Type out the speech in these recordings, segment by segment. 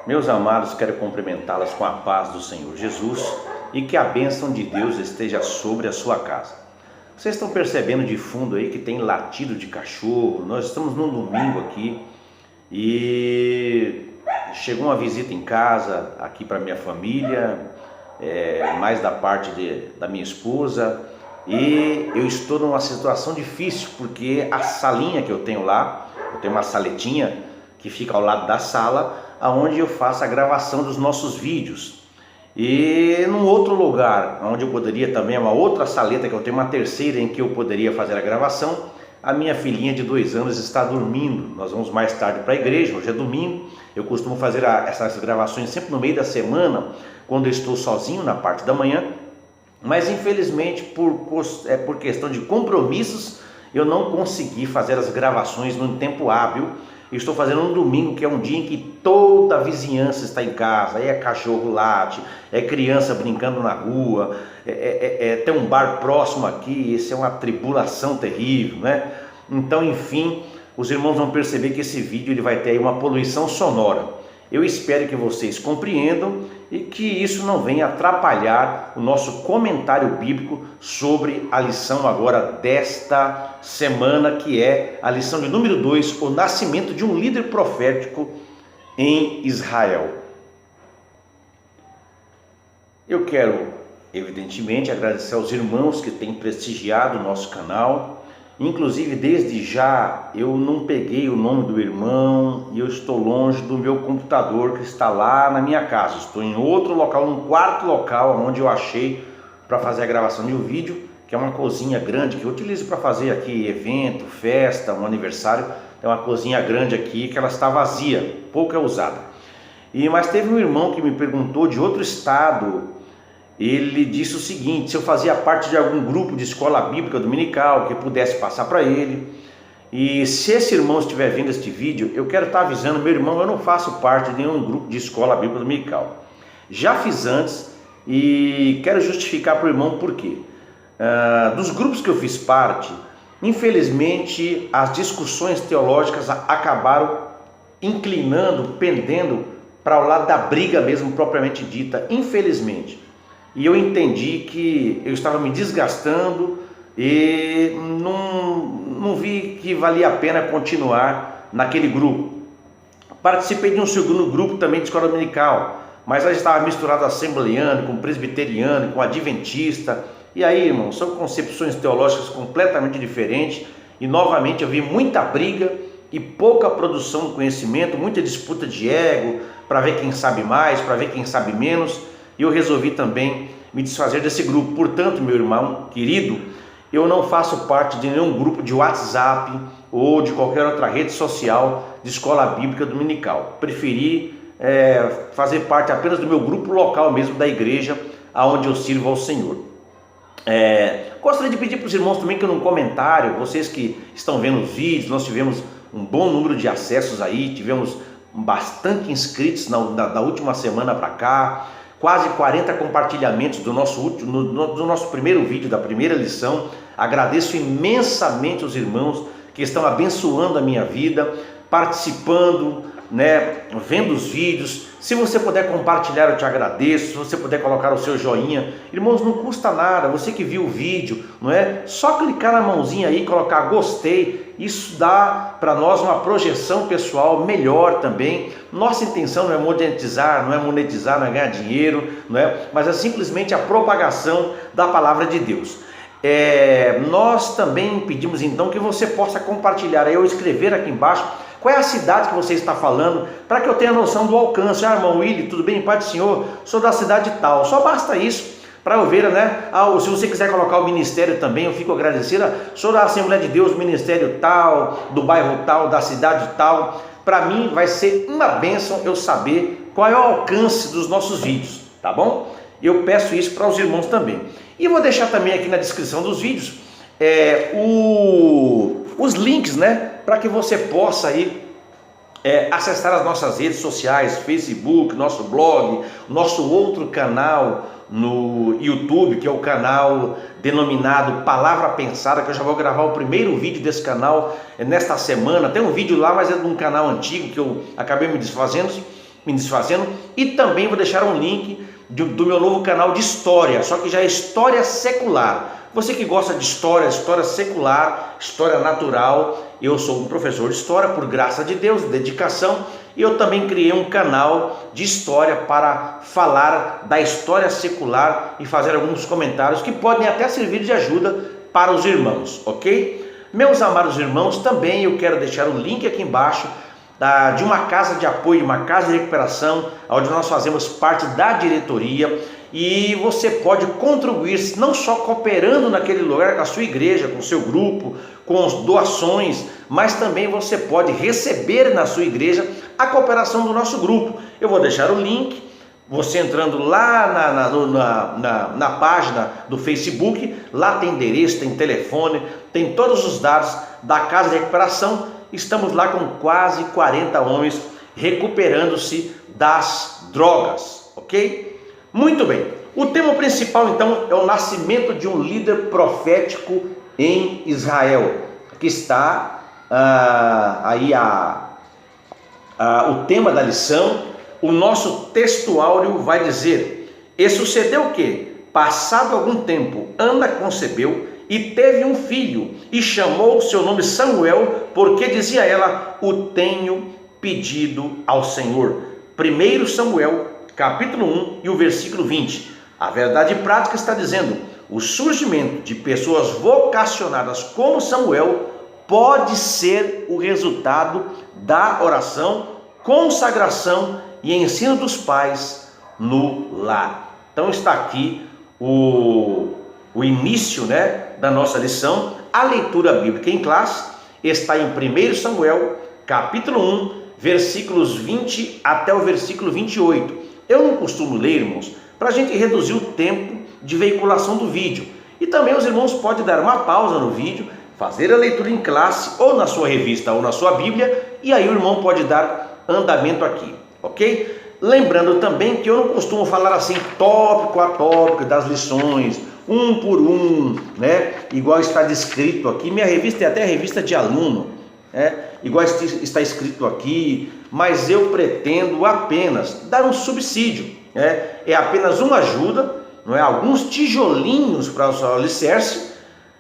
Meus amados, quero cumprimentá-las com a paz do Senhor Jesus e que a bênção de Deus esteja sobre a sua casa. Vocês estão percebendo de fundo aí que tem latido de cachorro. Nós estamos num domingo aqui e chegou uma visita em casa aqui para minha família, mais da parte da minha esposa, e eu estou numa situação difícil porque a salinha que eu tenho lá, eu tenho uma saletinha que fica ao lado da sala, onde eu faço a gravação dos nossos vídeos. E num outro lugar, onde eu poderia também, uma outra saleta, que eu tenho uma terceira em que eu poderia fazer a gravação, a minha filhinha de 2 anos está dormindo. Nós vamos mais tarde para a igreja, hoje é domingo. Eu costumo fazer essas gravações sempre no meio da semana, quando eu estou sozinho na parte da manhã. Mas infelizmente, por questão de compromissos, eu não consegui fazer as gravações no tempo hábil. Estou fazendo um domingo, que é um dia em que toda a vizinhança está em casa. Aí é cachorro late, é criança brincando na rua, tem um bar próximo aqui. Isso é uma tribulação terrível, né? Então, enfim, os irmãos vão perceber que esse vídeo ele vai ter aí uma poluição sonora. Eu espero que vocês compreendam e que isso não venha atrapalhar o nosso comentário bíblico sobre a lição agora desta semana, que é a lição de número 2, o nascimento de um líder profético em Israel. Eu quero, evidentemente, agradecer aos irmãos que têm prestigiado o nosso canal. Inclusive, desde já, eu não peguei o nome do irmão e eu estou longe do meu computador que está lá na minha casa. Estou em outro local, num quarto local, onde eu achei para fazer a gravação de um vídeo, que é uma cozinha grande que eu utilizo para fazer aqui evento, festa, um aniversário. Tem uma cozinha grande aqui que ela está vazia, pouco é usada. Mas teve um irmão que me perguntou de outro estado. Ele disse o seguinte: se eu fazia parte de algum grupo de escola bíblica dominical, que pudesse passar para ele. E se esse irmão estiver vendo este vídeo, eu quero estar avisando, meu irmão, eu não faço parte de nenhum grupo de escola bíblica dominical. Já fiz antes e quero justificar para o irmão por quê. Dos grupos que eu fiz parte, infelizmente as discussões teológicas acabaram inclinando, pendendo para o lado da briga mesmo propriamente dita, infelizmente. E eu entendi que eu estava me desgastando e não vi que valia a pena continuar naquele grupo. Participei de um segundo grupo também de escola dominical, mas aí estava misturado assembleano, com presbiteriano, com adventista. E aí, irmão, são concepções teológicas completamente diferentes. E novamente eu vi muita briga e pouca produção de conhecimento, muita disputa de ego, para ver quem sabe mais, para ver quem sabe menos. E eu resolvi também me desfazer desse grupo. Portanto, meu irmão querido, eu não faço parte de nenhum grupo de WhatsApp ou de qualquer outra rede social de escola bíblica dominical. Preferi fazer parte apenas do meu grupo local mesmo, da igreja aonde eu sirvo ao Senhor. Gostaria de pedir para os irmãos também que no comentário, vocês que estão vendo os vídeos, nós tivemos um bom número de acessos aí, tivemos bastante inscritos da última semana para cá, quase 40 compartilhamentos do nosso primeiro vídeo, da primeira lição. Agradeço imensamente os irmãos que estão abençoando a minha vida, participando, vendo os vídeos. Se você puder compartilhar, eu te agradeço. Se você puder colocar o seu joinha, irmãos, não custa nada. Você que viu o vídeo, não é? Só clicar na mãozinha aí, colocar gostei. Isso dá para nós uma projeção pessoal melhor também. Nossa intenção não é monetizar, não é ganhar dinheiro, não é? Mas é simplesmente a propagação da palavra de Deus. Nós também pedimos então que você possa compartilhar aí ou escrever aqui embaixo qual é a cidade que você está falando, para que eu tenha noção do alcance. Irmão Willy, tudo bem? Pai do Senhor, sou da cidade tal. Só basta isso para eu ver, se você quiser colocar o ministério também, eu fico agradecido. Sou da Assembleia de Deus, ministério tal, do bairro tal, da cidade tal. Para mim vai ser uma bênção eu saber qual é o alcance dos nossos vídeos, tá bom? Eu peço isso para os irmãos também. E vou deixar também aqui na descrição dos vídeos os links, para que você possa aí acessar as nossas redes sociais, Facebook, nosso blog, nosso outro canal no YouTube, que é o canal denominado Palavra Pensada, que eu já vou gravar o primeiro vídeo desse canal nesta semana. Tem um vídeo lá, mas é de um canal antigo que eu acabei me desfazendo, e também vou deixar um link do meu novo canal de história, só que já é história secular. Você que gosta de história secular, história natural, eu sou um professor de história, por graça de Deus, dedicação, e eu também criei um canal de história para falar da história secular e fazer alguns comentários que podem até servir de ajuda para os irmãos, ok? Meus amados irmãos, também eu quero deixar o link aqui embaixo de uma casa de apoio, uma casa de recuperação, onde nós fazemos parte da diretoria, e você pode contribuir não só cooperando naquele lugar com a sua igreja, com o seu grupo, com as doações, mas também você pode receber na sua igreja a cooperação do nosso grupo. Eu vou deixar o link, você entrando lá na página do Facebook, lá tem endereço, tem telefone, tem todos os dados da casa de recuperação. Estamos lá com quase 40 homens recuperando-se das drogas, ok? Muito bem, o tema principal então é o nascimento de um líder profético em Israel. Aqui está o tema da lição. O nosso textuário vai dizer: e sucedeu que, passado algum tempo, Ana concebeu e teve um filho, e chamou o seu nome Samuel, porque dizia ela: o tenho pedido ao Senhor. 1 Samuel capítulo 1 e o versículo 20. A verdade prática está dizendo: o surgimento de pessoas vocacionadas como Samuel pode ser o resultado da oração, consagração e ensino dos pais no lar. Então está aqui o início, da nossa lição. A leitura bíblica em classe está em 1 Samuel capítulo 1, versículos 20 até o versículo 28. Eu não costumo ler, irmãos, para a gente reduzir o tempo de veiculação do vídeo. E também os irmãos podem dar uma pausa no vídeo, fazer a leitura em classe, ou na sua revista, ou na sua Bíblia, e aí o irmão pode dar andamento aqui, ok? Lembrando também que eu não costumo falar assim, tópico a tópico das lições, um por um, igual está descrito aqui. Minha revista é até revista de aluno, igual está escrito aqui, mas eu pretendo apenas dar um subsídio, é apenas uma ajuda, alguns tijolinhos para o seu alicerce.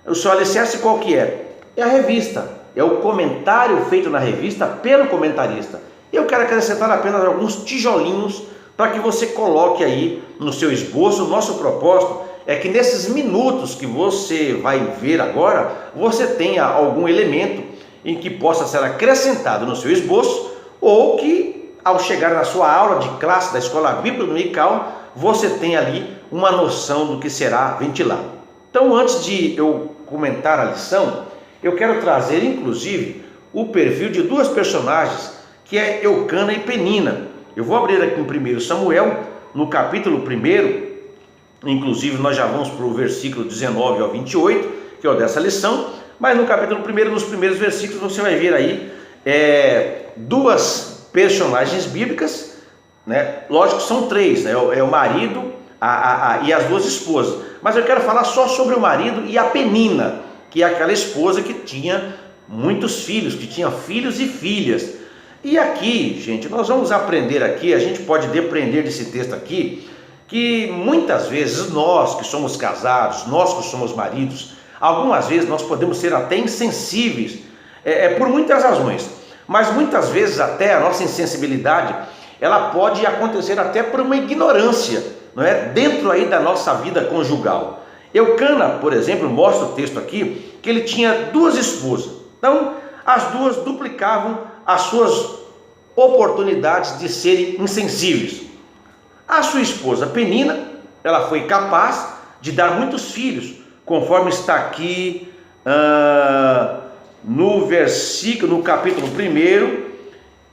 O seu alicerce qual que é? É a revista, é o comentário feito na revista pelo comentarista. Eu quero acrescentar apenas alguns tijolinhos para que você coloque aí no seu esboço. O nosso propósito é que nesses minutos que você vai ver agora, você tenha algum elemento em que possa ser acrescentado no seu esboço, ou que ao chegar na sua aula de classe da Escola Bíblica Dominical, você tenha ali uma noção do que será ventilado. Então, antes de eu comentar a lição, eu quero trazer inclusive o perfil de duas personagens, que é Eucana e Penina. Eu vou abrir aqui em 1 Samuel, no capítulo 1, inclusive nós já vamos para o versículo 19 ao 28, que é o dessa lição, mas no capítulo 1, nos primeiros versículos, você vai ver aí duas personagens bíblicas, lógico que são três, é o marido e as duas esposas, mas eu quero falar só sobre o marido e a Penina, que é aquela esposa que tinha muitos filhos, que tinha filhos e filhas. E aqui, gente, nós vamos aprender aqui, a gente pode depreender desse texto aqui, que muitas vezes nós que somos casados, nós que somos maridos, algumas vezes nós podemos ser até insensíveis, por muitas razões, mas muitas vezes até a nossa insensibilidade, ela pode acontecer até por uma ignorância, dentro aí da nossa vida conjugal. Eucana, por exemplo, mostra o texto aqui, que ele tinha duas esposas. Então, as duas duplicavam as suas oportunidades de serem insensíveis. A sua esposa Penina, ela foi capaz de dar muitos filhos, conforme está aqui no versículo, no capítulo 1,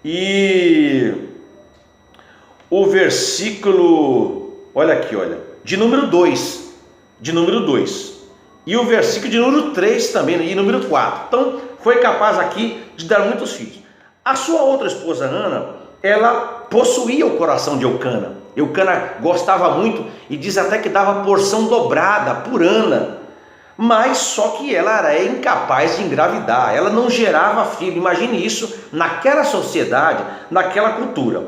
e o versículo, olha aqui, de número 2, e o versículo de número 3 também, e número 4. Então, foi capaz aqui de dar muitos filhos. A sua outra esposa, Ana, ela possuía o coração de Eucana. Eucana gostava muito e diz até que dava porção dobrada por Ana. Mas só que ela era incapaz de engravidar, ela não gerava filho. Imagine isso naquela sociedade, naquela cultura.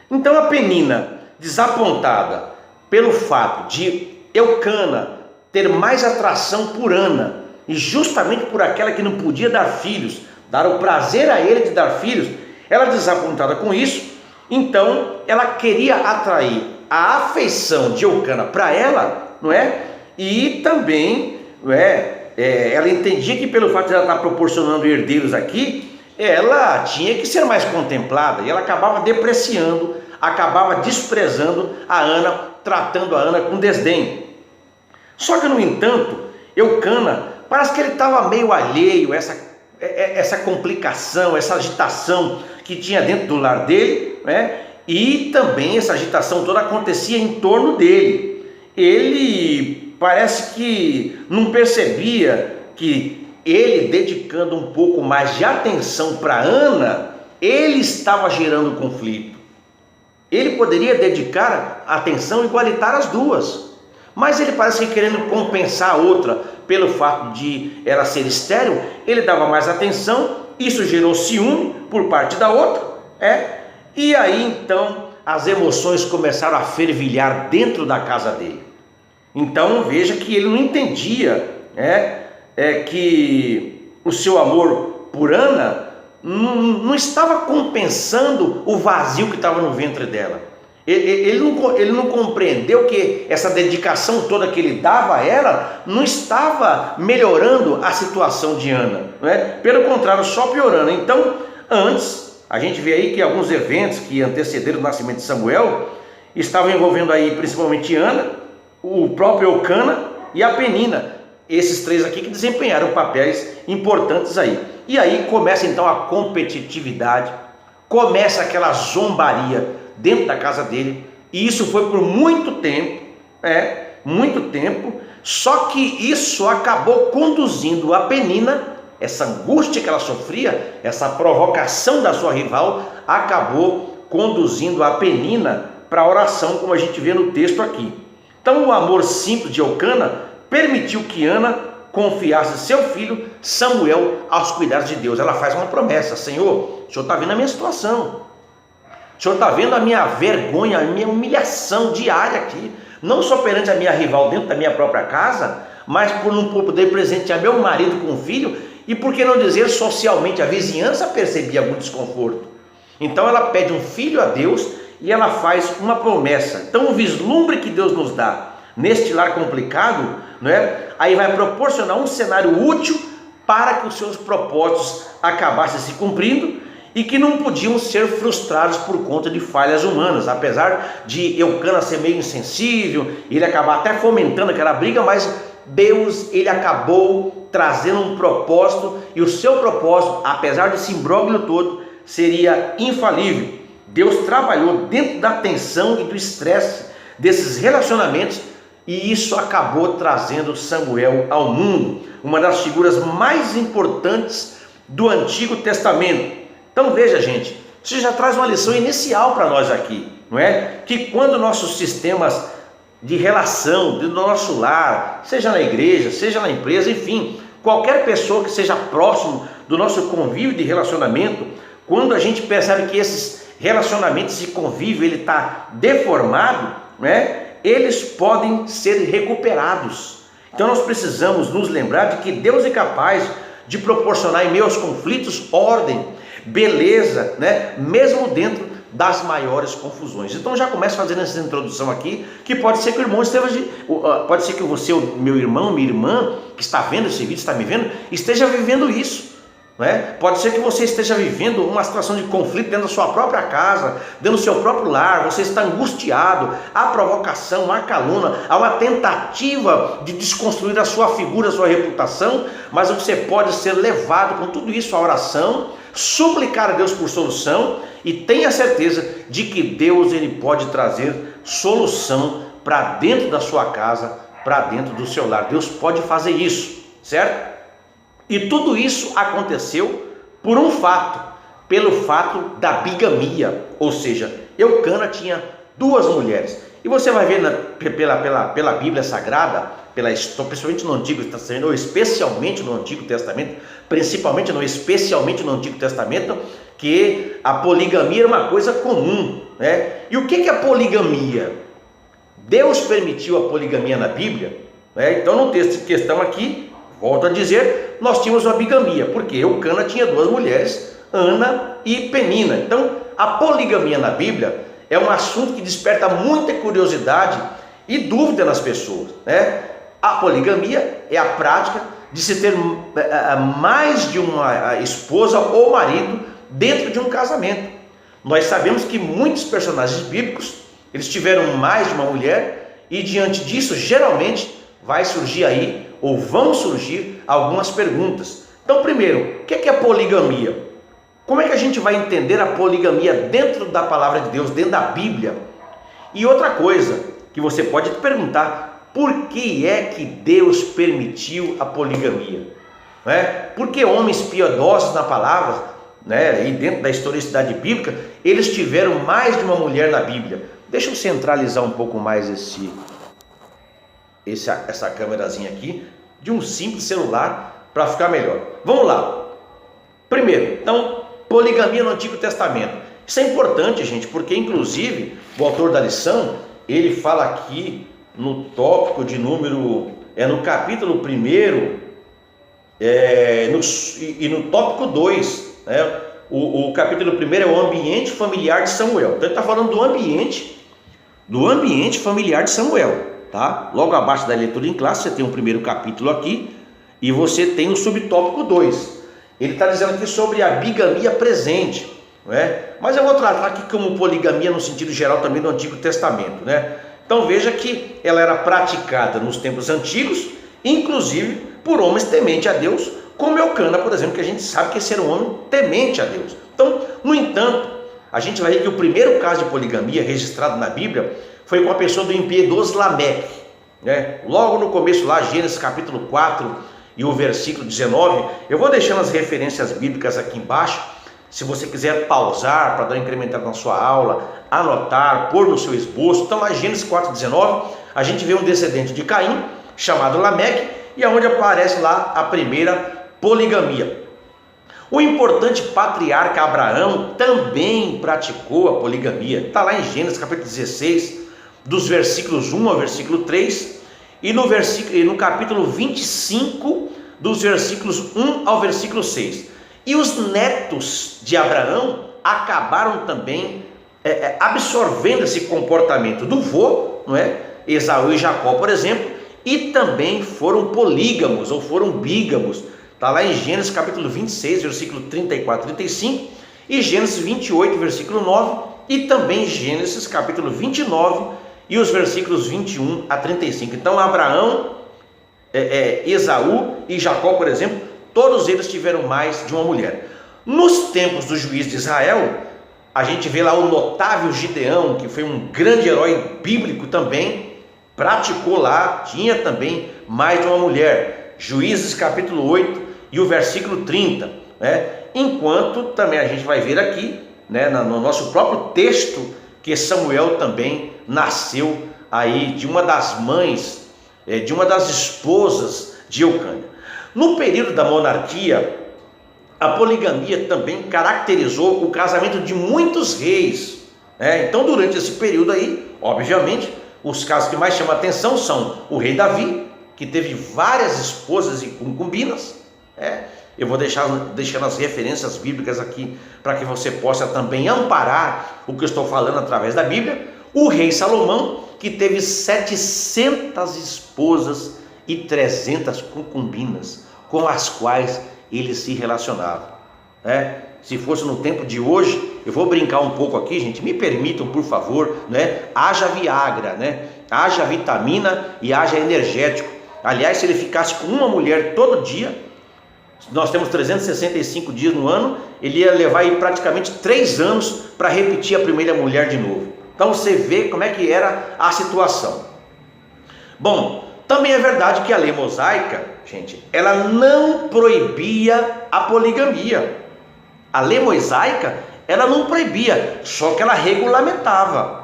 Então a Penina, desapontada pelo fato de Eucana ter mais atração por Ana, e justamente por aquela que não podia dar filhos, dar o prazer a ele de dar filhos, ela desapontada com isso, então ela queria atrair a afeição de Eucana para ela, não é? E também, não é? Ela entendia que pelo fato de ela estar proporcionando herdeiros aqui, ela tinha que ser mais contemplada, e ela acabava depreciando, acabava desprezando a Ana, tratando a Ana com desdém. Só que, no entanto, Eucana, parece que ele estava meio alheio a essa complicação, essa agitação que tinha dentro do lar dele, né? E também essa agitação toda acontecia em torno dele. Ele parece que não percebia que ele, dedicando um pouco mais de atenção para Ana, ele estava gerando conflito. Ele poderia dedicar atenção igualitária às duas, mas ele parece que querendo compensar a outra pelo fato de ela ser estéril, ele dava mais atenção, isso gerou ciúme por parte da outra, e aí então as emoções começaram a fervilhar dentro da casa dele. Então veja que ele não entendia que o seu amor por Ana não estava compensando o vazio que estava no ventre dela. Ele não compreendeu que essa dedicação toda que ele dava a ela não estava melhorando a situação de Ana, não é? Pelo contrário, só piorando. Então, antes, a gente vê aí que alguns eventos que antecederam o nascimento de Samuel estavam envolvendo aí principalmente Ana, o próprio Eucana e a Penina. Esses três aqui que desempenharam papéis importantes aí. E aí começa então a competitividade, começa aquela zombaria dentro da casa dele, e isso foi por muito tempo, muito tempo, só que isso acabou conduzindo a Penina, essa angústia que ela sofria, essa provocação da sua rival, acabou conduzindo a Penina para a oração, como a gente vê no texto aqui. Então o amor simples de Eucana permitiu que Ana confiasse seu filho Samuel aos cuidados de Deus. Ela faz uma promessa: Senhor, o Senhor está vendo a minha situação, o Senhor está vendo a minha vergonha, a minha humilhação diária aqui, não só perante a minha rival dentro da minha própria casa, mas por não poder presentear meu marido com um filho, e por que não dizer socialmente, a vizinhança percebia algum desconforto. Então ela pede um filho a Deus e ela faz uma promessa. Então o vislumbre que Deus nos dá neste lar complicado, aí vai proporcionar um cenário útil para que os seus propósitos acabassem se cumprindo, e que não podiam ser frustrados por conta de falhas humanas. Apesar de Eucana ser meio insensível, ele acabar até fomentando aquela briga, mas Deus, ele acabou trazendo um propósito, e o seu propósito, apesar desse imbróglio todo, seria infalível. Deus trabalhou dentro da tensão e do estresse desses relacionamentos, e isso acabou trazendo Samuel ao mundo, uma das figuras mais importantes do Antigo Testamento. Então veja, gente, isso já traz uma lição inicial para nós aqui, não é? Que quando nossos sistemas de relação, do nosso lar, seja na igreja, seja na empresa, enfim, qualquer pessoa que seja próximo do nosso convívio de relacionamento, quando a gente percebe que esses relacionamentos e convívio ele está deformado, eles podem ser recuperados. Então nós precisamos nos lembrar de que Deus é capaz de proporcionar em meio aos conflitos ordem, beleza, mesmo dentro das maiores confusões. Então já começo fazendo essa introdução aqui, que pode ser que o irmão esteja, pode ser que você, meu irmão, minha irmã, que está vendo esse vídeo, está me vendo, esteja vivendo isso. Pode ser que você esteja vivendo uma situação de conflito dentro da sua própria casa, dentro do seu próprio lar, você está angustiado, há provocação, há calúnia, há uma tentativa de desconstruir a sua figura, a sua reputação, mas você pode ser levado com tudo isso à oração, suplicar a Deus por solução, e tenha certeza de que Deus ele pode trazer solução para dentro da sua casa, para dentro do seu lar. Deus pode fazer isso, certo? E tudo isso aconteceu por um fato, pelo fato da bigamia, ou seja, Eucana tinha duas mulheres. E você vai ver pela Bíblia Sagrada, principalmente no Antigo Testamento, ou especialmente no Antigo Testamento, especialmente no Antigo Testamento, que a poligamia era uma coisa comum, né? E o que é a poligamia? Deus permitiu a poligamia na Bíblia, né? Então no texto de questão aqui, volto a dizer, nós tínhamos uma bigamia, porque Eucana tinha duas mulheres, Ana e Penina. Então a poligamia na Bíblia é um assunto que desperta muita curiosidade e dúvida nas pessoas, né? A poligamia é a prática de se ter mais de uma esposa ou marido dentro de um casamento. Nós sabemos que muitos personagens bíblicos, eles tiveram mais de uma mulher, e diante disso, geralmente, vai surgir aí, ou vão surgir, algumas perguntas. Então, primeiro, o que é a poligamia? Como é que a gente vai entender a poligamia dentro da palavra de Deus, dentro da Bíblia? E outra coisa que você pode perguntar: por que é que Deus permitiu a poligamia? Porque homens piedosos na palavra, né, e dentro da historicidade bíblica, eles tiveram mais de uma mulher na Bíblia. Deixa eu centralizar um pouco mais essa câmerazinha aqui, de um simples celular, para ficar melhor. Vamos lá. Primeiro, então, poligamia no Antigo Testamento. Isso é importante, gente, porque inclusive o autor da lição, ele fala aqui no tópico de número, no capítulo 1, e no tópico 2, né? O capítulo 1 é o ambiente familiar de Samuel. Então ele está falando do ambiente familiar de Samuel, tá? Logo abaixo da leitura em classe, você tem o primeiro capítulo aqui, e você tem o subtópico 2. Ele está dizendo aqui sobre a bigamia presente, né? Mas eu vou tratar aqui como poligamia no sentido geral também do Antigo Testamento, né? Então veja que ela era praticada nos tempos antigos, inclusive por homens tementes a Deus, como Eucana, por exemplo, que a gente sabe que esse era um homem temente a Deus. Então, no entanto, a gente vai ver que o primeiro caso de poligamia registrado na Bíblia foi com a pessoa do impiedoso Lameque, né? Logo no começo lá, Gênesis capítulo 4 e o versículo 19, eu vou deixando as referências bíblicas aqui embaixo, se você quiser pausar para dar uma incrementada na sua aula, anotar, pôr no seu esboço. Então lá Gênesis 4,19, a gente vê um descendente de Caim, chamado Lameque, e aonde aparece lá a primeira poligamia. O importante patriarca Abraão também praticou a poligamia. Está lá em Gênesis capítulo 16, dos versículos 1 ao versículo 3, e no capítulo 25, dos versículos 1 ao versículo 6. E os netos de Abraão acabaram também absorvendo esse comportamento do vô, não é? Esaú e Jacó, por exemplo, e também foram polígamos ou foram bígamos. Está lá em Gênesis capítulo 26, versículo 34 e 35, e Gênesis 28, versículo 9, e também Gênesis capítulo 29, e os versículos 21 a 35. Então Abraão, Esaú e Jacó, por exemplo, todos eles tiveram mais de uma mulher. Nos tempos do juiz de Israel, a gente vê lá o notável Gideão, que foi um grande herói bíblico também, praticou lá, tinha também mais de uma mulher. Juízes capítulo 8 e o versículo 30, né? Enquanto também a gente vai ver aqui, né, no nosso próprio texto, que Samuel também nasceu aí de uma das mães, de uma das esposas de Eucana. No período da monarquia, a poligamia também caracterizou o casamento de muitos reis, né? Então durante esse período aí, obviamente, os casos que mais chamam a atenção são o rei Davi, que teve várias esposas e concubinas, Eu vou deixando as referências bíblicas aqui para que você possa também amparar o que eu estou falando através da Bíblia. O rei Salomão, que teve 700 esposas e 300 concubinas, com as quais ele se relacionava. Se fosse no tempo de hoje, eu vou brincar um pouco aqui, gente, me permitam, por favor, haja Viagra, haja vitamina e haja energético. Aliás, se ele ficasse com uma mulher todo dia, nós temos 365 dias no ano, ele ia levar aí praticamente 3 anos para repetir a primeira mulher de novo. Então você vê como é que era a situação. Bom, também é verdade que a lei mosaica, gente, ela não proibia a poligamia. A lei mosaica, ela não proibia, só que ela regulamentava,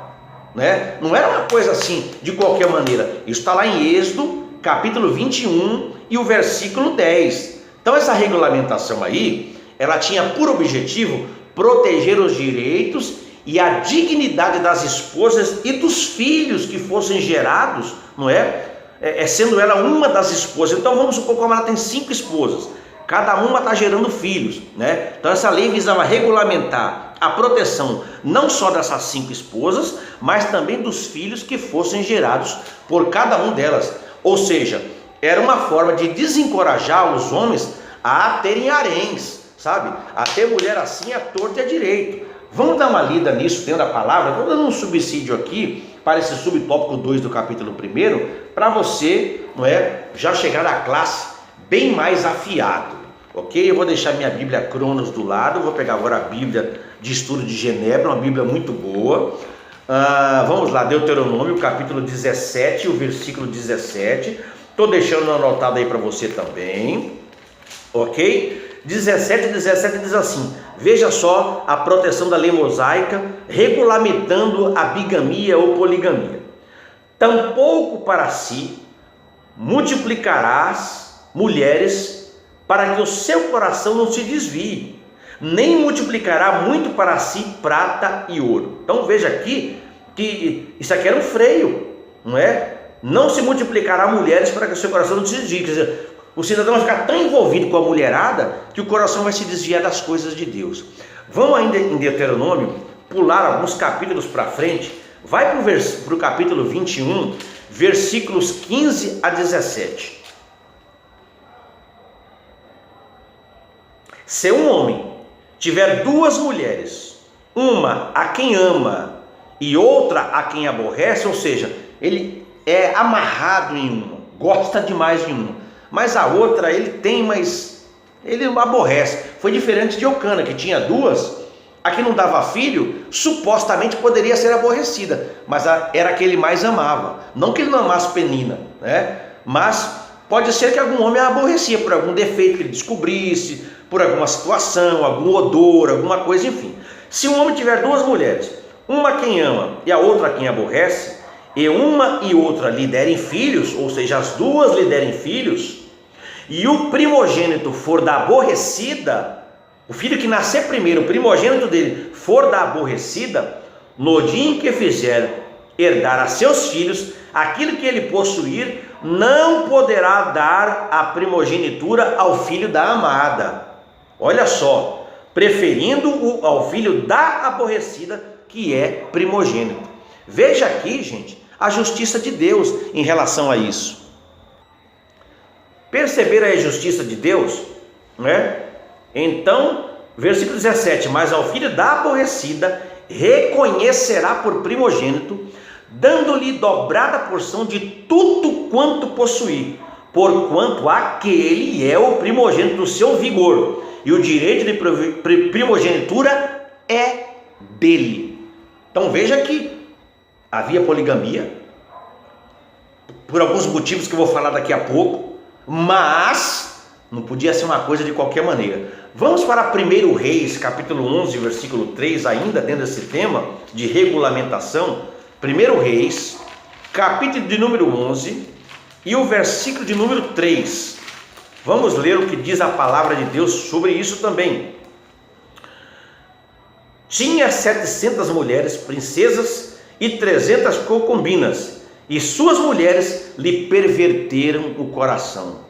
né? Não era uma coisa assim, de qualquer maneira. Isso está lá em Êxodo, capítulo 21 e o versículo 10. Então essa regulamentação aí, ela tinha por objetivo proteger os direitos e a dignidade das esposas e dos filhos que fossem gerados, não é? Sendo ela uma das esposas. Então vamos supor que ela tem 5 esposas, cada uma está gerando filhos, né? Então essa lei visava regulamentar a proteção não só dessas 5 esposas, mas também dos filhos que fossem gerados por cada uma delas. Ou seja, era uma forma de desencorajar os homens a terem haréns, sabe? A ter mulher assim à torta e à direito. Vamos dar uma lida nisso dentro da palavra. Estou dando um subsídio aqui para esse subtópico 2 do capítulo 1, para você, não é, já chegar à classe bem mais afiado, ok? Eu vou deixar minha Bíblia Cronos do lado, vou pegar agora a Bíblia de Estudo de Genebra, uma Bíblia muito boa. Vamos lá, Deuteronômio, capítulo 17, o versículo 17. Estou deixando anotado aí para você também, ok? 17 diz assim: veja só a proteção da lei mosaica regulamentando a bigamia ou poligamia. Tampouco para si multiplicarás mulheres, para que o seu coração não se desvie, nem multiplicará muito para si prata e ouro. Então veja aqui que isso aqui era um freio, não é? Não se multiplicará mulheres para que o seu coração não se desvie. Quer dizer, o cidadão vai ficar tão envolvido com a mulherada que o coração vai se desviar das coisas de Deus. Vamos ainda em Deuteronômio, pular alguns capítulos para frente. Vai para o capítulo 21, versículos 15 a 17. Se um homem tiver 2 mulheres, uma a quem ama e outra a quem aborrece, ou seja, ele é amarrado em uma, gosta demais de uma, mas a outra ele tem, mas ele aborrece. Foi diferente de Eucana, que tinha 2, a que não dava filho, supostamente poderia ser aborrecida, mas era a que ele mais amava. Não que ele não amasse Penina, né? Mas pode ser que algum homem a aborrecia por algum defeito que ele descobrisse, por alguma situação, algum odor, alguma coisa, enfim. Se um homem tiver 2 mulheres, uma a quem ama e a outra a quem aborrece, e uma e outra lhe derem filhos, ou seja, as 2 lhe derem filhos, e o primogênito for da aborrecida, o filho que nascer primeiro, o primogênito dele for da aborrecida, no dia em que fizer herdar a seus filhos aquilo que ele possuir, não poderá dar a primogenitura ao filho da amada. Olha só, preferindo-o ao filho da aborrecida, que é primogênito. Veja aqui, gente, a justiça de Deus em relação a isso. Perceber a justiça de Deus, né? Então, versículo 17: mas ao filho da aborrecida reconhecerá por primogênito, dando-lhe dobrada porção de tudo quanto possuir, porquanto aquele é o primogênito do seu vigor, e o direito de primogenitura é dele. Então veja que havia poligamia, por alguns motivos que eu vou falar daqui a pouco, mas não podia ser uma coisa de qualquer maneira. Vamos para 1 Reis, capítulo 11, versículo 3, ainda dentro desse tema de regulamentação. 1 Reis, capítulo de número 11 e o versículo de número 3. Vamos ler o que diz a palavra de Deus sobre isso também. Tinha 700 mulheres princesas e 300 concubinas, e suas mulheres lhe perverteram o coração.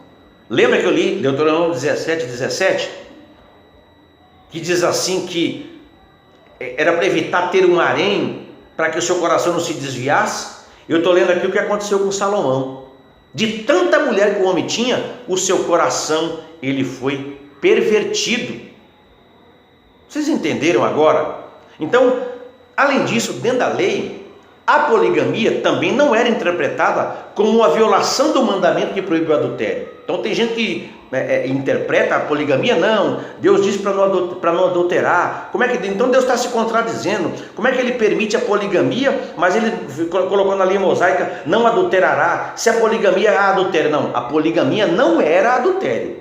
Lembra que eu li Deuteronômio 17, que diz assim que era para evitar ter um harém, para que o seu coração não se desviasse? Eu estou lendo aqui o que aconteceu com Salomão. De tanta mulher que o homem tinha, o seu coração ele foi pervertido. Vocês entenderam agora? Então, além disso, dentro da lei, a poligamia também não era interpretada como uma violação do mandamento que proíbe o adultério. Então tem gente que interpreta a poligamia, não, Deus disse para não adulterar. Como é que então Deus está se contradizendo? Como é que ele permite a poligamia, mas ele colocou na lei mosaica, não adulterará? Se a poligamia é adultério, não, a poligamia não era adultério,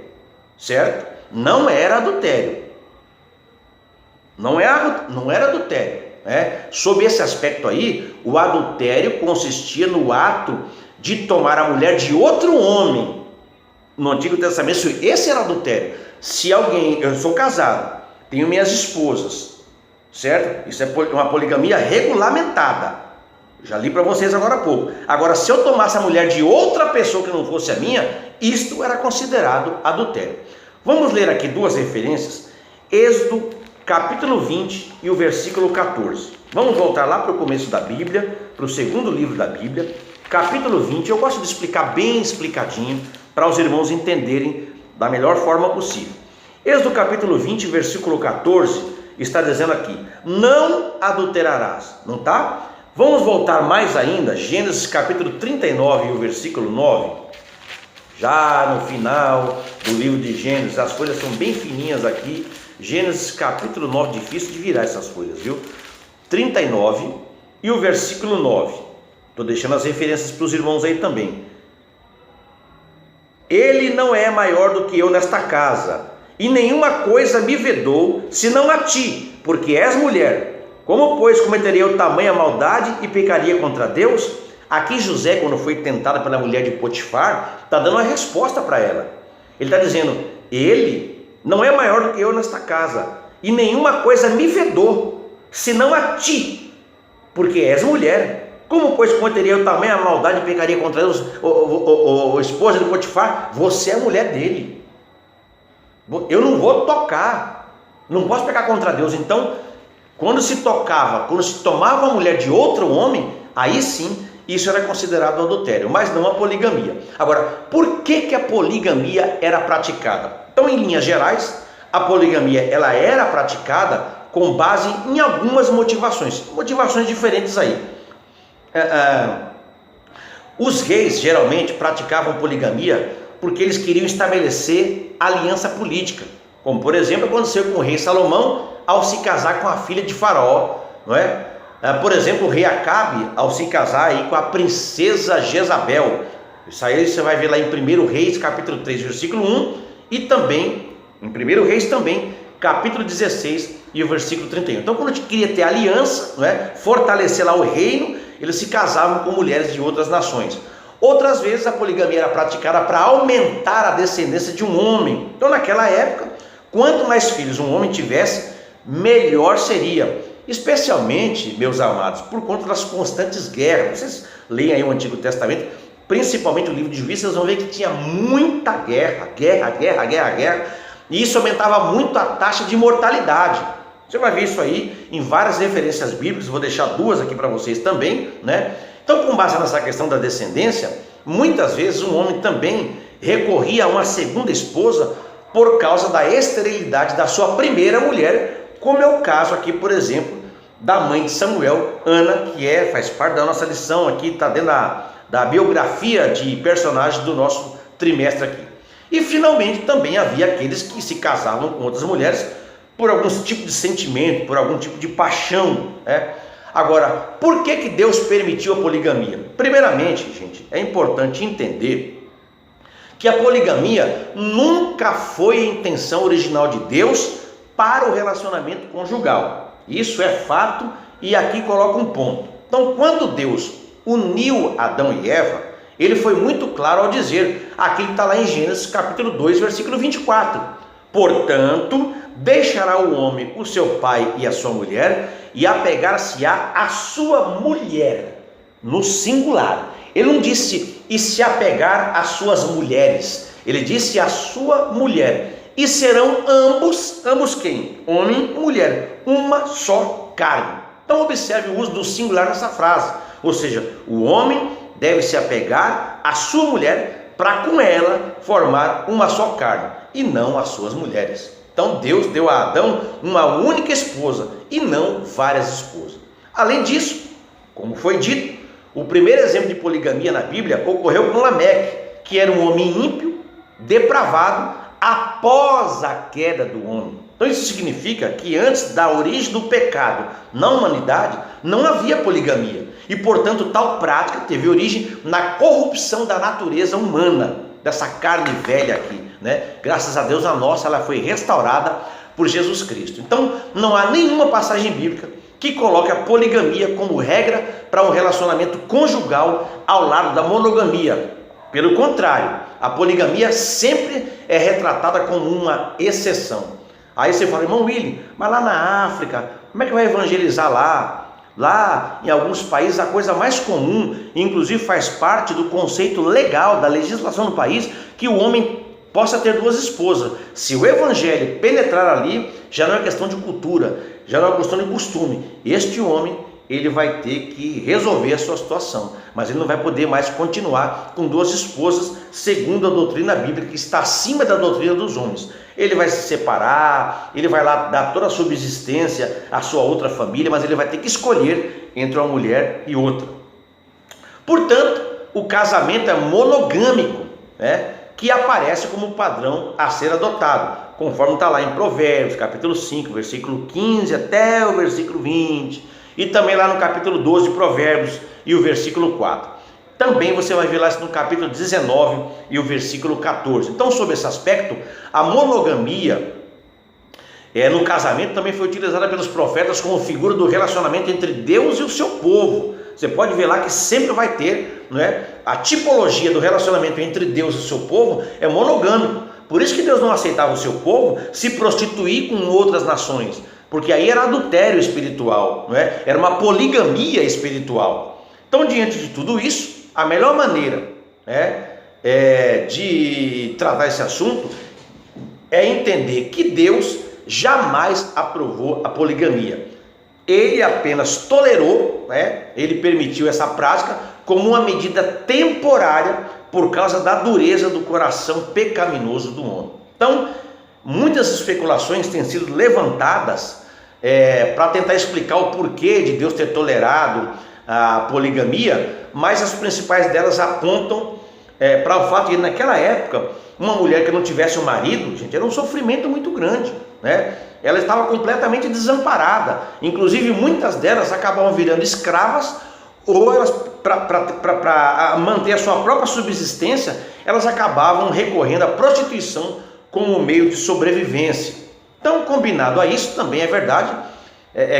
certo? Não era adultério. não era adultério, né? Sob esse aspecto aí, o adultério consistia no ato de tomar a mulher de outro homem. No Antigo Testamento, esse era adultério. Se alguém, eu sou casado, tenho minhas esposas, certo? Isso é uma poligamia regulamentada. Já li para vocês agora há pouco. Agora, se eu tomasse a mulher de outra pessoa que não fosse a minha, isto era considerado adultério. Vamos ler aqui duas referências. Êxodo capítulo 20 e o versículo 14. Vamos voltar lá para o começo da Bíblia, para o segundo livro da Bíblia, capítulo 20. Eu gosto de explicar bem explicadinho, para os irmãos entenderem da melhor forma possível. Êxodo capítulo 20, versículo 14, está dizendo aqui: não adulterarás, não está? Vamos voltar mais ainda, Gênesis capítulo 39 e o versículo 9. Já no final do livro de Gênesis, as folhas são bem fininhas aqui. Gênesis capítulo 9, difícil de virar essas folhas, viu? 39 e o versículo 9. Estou deixando as referências para os irmãos aí também. Ele não é maior do que eu nesta casa, e nenhuma coisa me vedou, senão a ti, porque és mulher. Como, pois, cometeria eu tamanha maldade e pecaria contra Deus? Aqui José, quando foi tentado pela mulher de Potifar, está dando uma resposta para ela. Ele está dizendo: ele não é maior do que eu nesta casa, e nenhuma coisa me vedou, senão a ti, porque és mulher. Como, pois, cometeria eu tamanha maldade e pecaria contra Deus? O esposa de Potifar, você é a mulher dele. Eu não vou tocar, não posso pecar contra Deus. Então, quando se tocava, quando se tomava a mulher de outro homem, aí sim, isso era considerado adultério, mas não a poligamia. Agora, por que a poligamia era praticada? Então, em linhas gerais, a poligamia ela era praticada com base em algumas motivações diferentes aí. Os reis geralmente praticavam poligamia porque eles queriam estabelecer aliança política, como por exemplo aconteceu com o rei Salomão ao se casar com a filha de Faraó, não é? Por exemplo, o rei Acabe ao se casar aí com a princesa Jezabel. Isso aí você vai ver lá em 1 Reis capítulo 3 versículo 1 e também em 1 Reis também capítulo 16 e o versículo 31. Então, quando a gente queria ter aliança, não é? Fortalecer lá o reino, eles se casavam com mulheres de outras nações. Outras vezes a poligamia era praticada para aumentar a descendência de um homem. Então, naquela época, quanto mais filhos um homem tivesse, melhor seria. Especialmente, meus amados, por conta das constantes guerras. Vocês leem aí o Antigo Testamento, principalmente o livro de Juízes, vocês vão ver que tinha muita guerra, e isso aumentava muito a taxa de mortalidade. Você vai ver isso aí em várias referências bíblicas, vou deixar duas aqui para vocês também, né? Então, com base nessa questão da descendência, muitas vezes um homem também recorria a uma segunda esposa por causa da esterilidade da sua primeira mulher, como é o caso aqui, por exemplo, da mãe de Samuel, Ana, que faz parte da nossa lição aqui, está dentro da biografia de personagens do nosso trimestre aqui. E finalmente também havia aqueles que se casavam com outras mulheres por algum tipo de sentimento, por algum tipo de paixão, né? Agora, por que Deus permitiu a poligamia? Primeiramente, gente, é importante entender que a poligamia nunca foi a intenção original de Deus para o relacionamento conjugal. Isso é fato e aqui coloca um ponto. Então, quando Deus uniu Adão e Eva, ele foi muito claro ao dizer, aqui está lá em Gênesis capítulo 2, versículo 24. Portanto, deixará o homem o seu pai e a sua mulher e apegar-se-á a sua mulher, no singular. Ele não disse e se apegar às suas mulheres, ele disse a sua mulher. E serão ambos quem? Homem e mulher, uma só carne. Então observe o uso do singular nessa frase, ou seja, o homem deve se apegar à sua mulher para com ela formar uma só carne e não as suas mulheres. Então Deus deu a Adão uma única esposa e não várias esposas. Além disso, como foi dito, o primeiro exemplo de poligamia na Bíblia ocorreu com Lameque, que era um homem ímpio, depravado, após a queda do homem. Então isso significa que antes da origem do pecado na humanidade não havia poligamia e portanto tal prática teve origem na corrupção da natureza humana, dessa carne velha aqui, né? Graças a Deus a nossa ela foi restaurada por Jesus Cristo. Então, não há nenhuma passagem bíblica que coloque a poligamia como regra para um relacionamento conjugal ao lado da monogamia. Pelo contrário, a poligamia sempre é retratada como uma exceção. Aí você fala, irmão William, mas lá na África, como é que vai evangelizar lá? Lá em alguns países a coisa mais comum, inclusive faz parte do conceito legal da legislação do país, que o homem possa ter duas esposas. Se o evangelho penetrar ali, já não é questão de cultura, já não é questão de costume. Este homem, ele vai ter que resolver a sua situação, mas ele não vai poder mais continuar com duas esposas, segundo a doutrina bíblica, que está acima da doutrina dos homens. Ele vai se separar, ele vai lá dar toda a subsistência à sua outra família, mas ele vai ter que escolher entre uma mulher e outra. Portanto, o casamento é monogâmico, né, que aparece como padrão a ser adotado, conforme está lá em Provérbios, capítulo 5, versículo 15 até o versículo 20, e também lá no capítulo 12 de Provérbios e o versículo 4. Também você vai ver lá no capítulo 19 e o versículo 14. Então, sobre esse aspecto, a monogamia no casamento também foi utilizada pelos profetas como figura do relacionamento entre Deus e o seu povo. Você pode ver lá que sempre vai ter, não é? A tipologia do relacionamento entre Deus e o seu povo é monogâmico. Por isso que Deus não aceitava o seu povo se prostituir com outras nações, porque aí era adultério espiritual, não é? Era uma poligamia espiritual. Então, diante de tudo isso, a melhor maneira de tratar esse assunto é entender que Deus jamais aprovou a poligamia. Ele apenas tolerou, ele permitiu essa prática como uma medida temporária por causa da dureza do coração pecaminoso do homem. Então, muitas especulações têm sido levantadas para tentar explicar o porquê de Deus ter tolerado a poligamia, mas as principais delas apontam para o fato de, naquela época, uma mulher que não tivesse um marido, gente, era um sofrimento muito grande, né? Ela estava completamente desamparada. Inclusive, muitas delas acabavam virando escravas, ou elas, para manter a sua própria subsistência, elas acabavam recorrendo à prostituição como meio de sobrevivência. Então, combinado a isso, também é verdade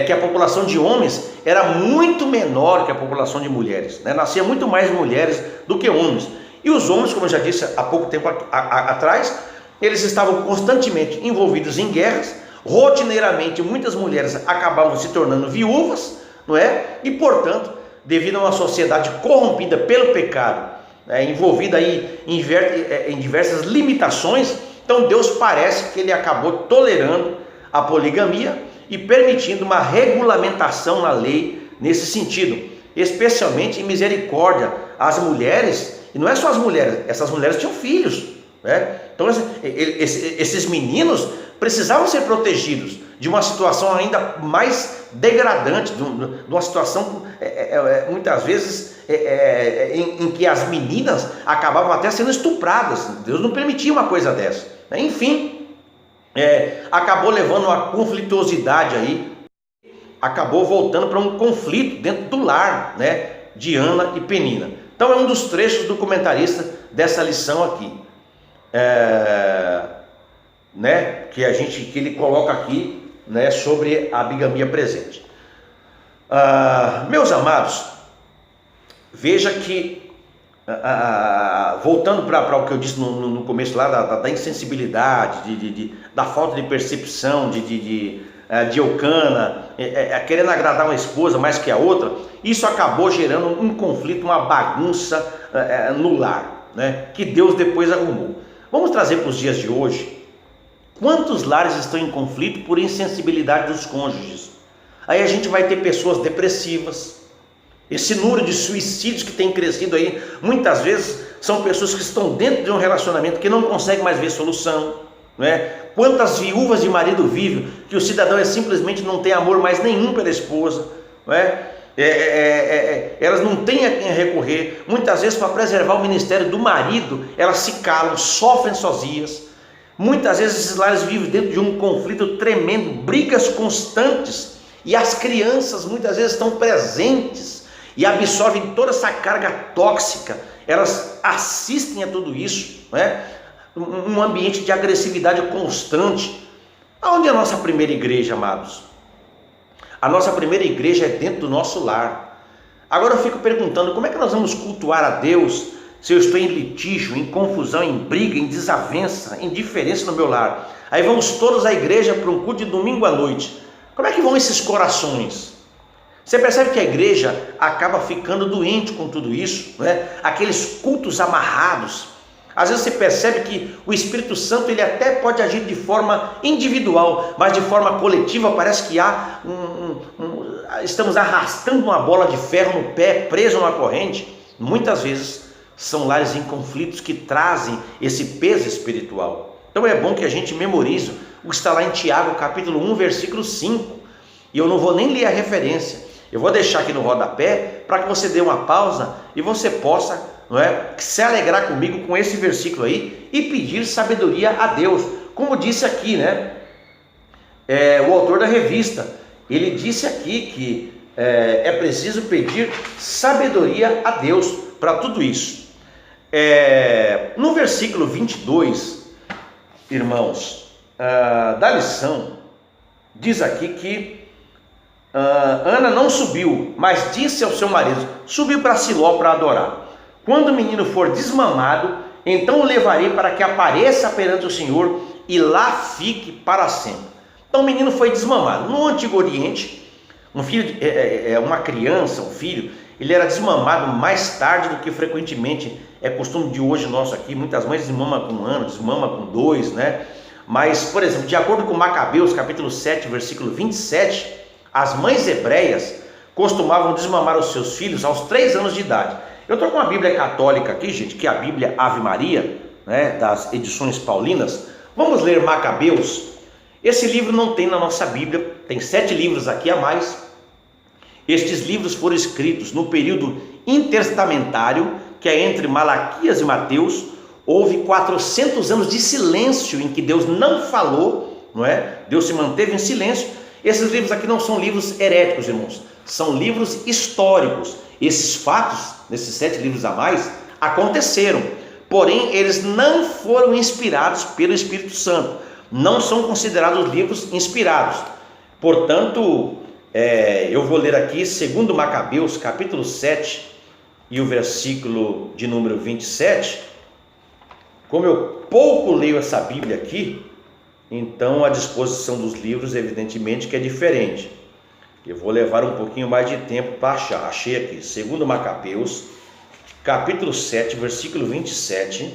que a população de homens era muito menor que a população de mulheres, né? Nascia muito mais mulheres do que homens. E os homens, como eu já disse há pouco tempo atrás, eles estavam constantemente envolvidos em guerras. Rotineiramente, muitas mulheres acabavam se tornando viúvas, não é? E, portanto, devido a uma sociedade corrompida pelo pecado, envolvida aí em diversas limitações, então Deus parece que ele acabou tolerando a poligamia e permitindo uma regulamentação na lei nesse sentido, especialmente em misericórdia às mulheres. E não é só as mulheres, essas mulheres tinham filhos, né? Então esses meninos precisavam ser protegidos de uma situação ainda mais degradante, de uma situação muitas vezes em que as meninas acabavam até sendo estupradas. Deus não permitia uma coisa dessa, né? Enfim, acabou levando uma conflituosidade aí, acabou voltando para um conflito dentro do lar, né, de Ana e Penina. Então é um dos trechos do comentarista dessa lição aqui, que ele coloca aqui, né, sobre a bigamia presente. Meus amados, veja que voltando para o que eu disse no começo lá da insensibilidade, da falta de percepção de Eucana, querendo agradar uma esposa mais que a outra, isso acabou gerando um conflito, uma bagunça no lar, né, que Deus depois arrumou. Vamos trazer para os dias de hoje. Quantos lares estão em conflito por insensibilidade dos cônjuges? Aí a gente vai ter pessoas depressivas. Esse número de suicídios que tem crescido aí, muitas vezes são pessoas que estão dentro de um relacionamento que não conseguem mais ver solução, né? Quantas viúvas de marido vivem que o cidadão simplesmente não tem amor mais nenhum pela esposa, né? Elas não têm a quem recorrer. Muitas vezes, para preservar o ministério do marido, elas se calam, sofrem sozinhas. Muitas vezes esses lares vivem dentro de um conflito tremendo, brigas constantes, e as crianças muitas vezes estão presentes e absorvem toda essa carga tóxica. Elas assistem a tudo isso, né? Um ambiente de agressividade constante. Aonde é a nossa primeira igreja, amados? A nossa primeira igreja é dentro do nosso lar. Agora eu fico perguntando, como é que nós vamos cultuar a Deus se eu estou em litígio, em confusão, em briga, em desavença, em diferença no meu lar? Aí vamos todos à igreja para um culto de domingo à noite. Como é que vão esses corações? Você percebe que a igreja acaba ficando doente com tudo isso, né? Aqueles cultos amarrados. Às vezes você percebe que o Espírito Santo ele até pode agir de forma individual, mas de forma coletiva parece que há estamos arrastando uma bola de ferro no pé, preso numa corrente. Muitas vezes são lares em conflitos que trazem esse peso espiritual. Então é bom que a gente memorize o que está lá em Tiago capítulo 1, versículo 5. E eu não vou nem ler a referência, eu vou deixar aqui no rodapé para que você dê uma pausa e você possa, não é, se alegrar comigo com esse versículo aí e pedir sabedoria a Deus. Como disse aqui, né, o autor da revista, ele disse aqui que é preciso pedir sabedoria a Deus para tudo isso. No versículo 22, irmãos, da lição, diz aqui que Ana não subiu, mas disse ao seu marido: subiu para Siló para adorar. Quando o menino for desmamado, então o levarei para que apareça perante o Senhor e lá fique para sempre. Então o menino foi desmamado. No Antigo Oriente, um filho, uma criança, um filho, ele era desmamado mais tarde do que frequentemente é costume de hoje nosso aqui. Muitas mães desmamam com 1 ano, desmamam com 2, né? Mas, por exemplo, de acordo com Macabeus, capítulo 7, versículo 27, as mães hebreias costumavam desmamar os seus filhos aos 3 anos de idade. Eu estou com a Bíblia católica aqui, gente, que é a Bíblia Ave Maria, né, das edições paulinas. Vamos ler Macabeus. Esse livro não tem na nossa Bíblia, tem 7 livros aqui a mais. Estes livros foram escritos no período intertestamentário, que é entre Malaquias e Mateus. Houve 400 anos de silêncio em que Deus não falou, não é? Deus se manteve em silêncio. Esses livros aqui não são livros heréticos, irmãos, são livros históricos. Esses fatos, nesses 7 livros a mais, aconteceram, porém eles não foram inspirados pelo Espírito Santo, não são considerados livros inspirados. Portanto, eu vou ler aqui 2 Macabeus, capítulo 7, e o versículo de número 27. Como eu pouco leio essa Bíblia aqui, então a disposição dos livros evidentemente que é diferente. Eu vou levar um pouquinho mais de tempo para achar. Achei aqui, 2 Macabeus, capítulo 7, versículo 27,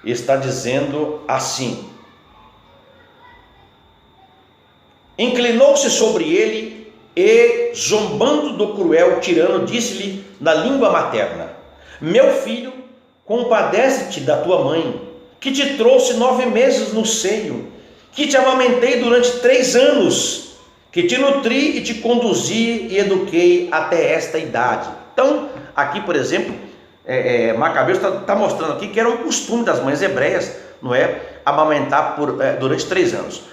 está dizendo assim: inclinou-se sobre ele e, zombando do cruel tirano, disse-lhe na língua materna: meu filho, compadece-te da tua mãe, que te trouxe 9 meses no seio, que te amamentei durante 3 anos, que te nutri e te conduzi e eduquei até esta idade. Então, aqui, por exemplo, Macabeus está mostrando aqui que era um costume das mães hebreias, não é, amamentar durante 3 anos.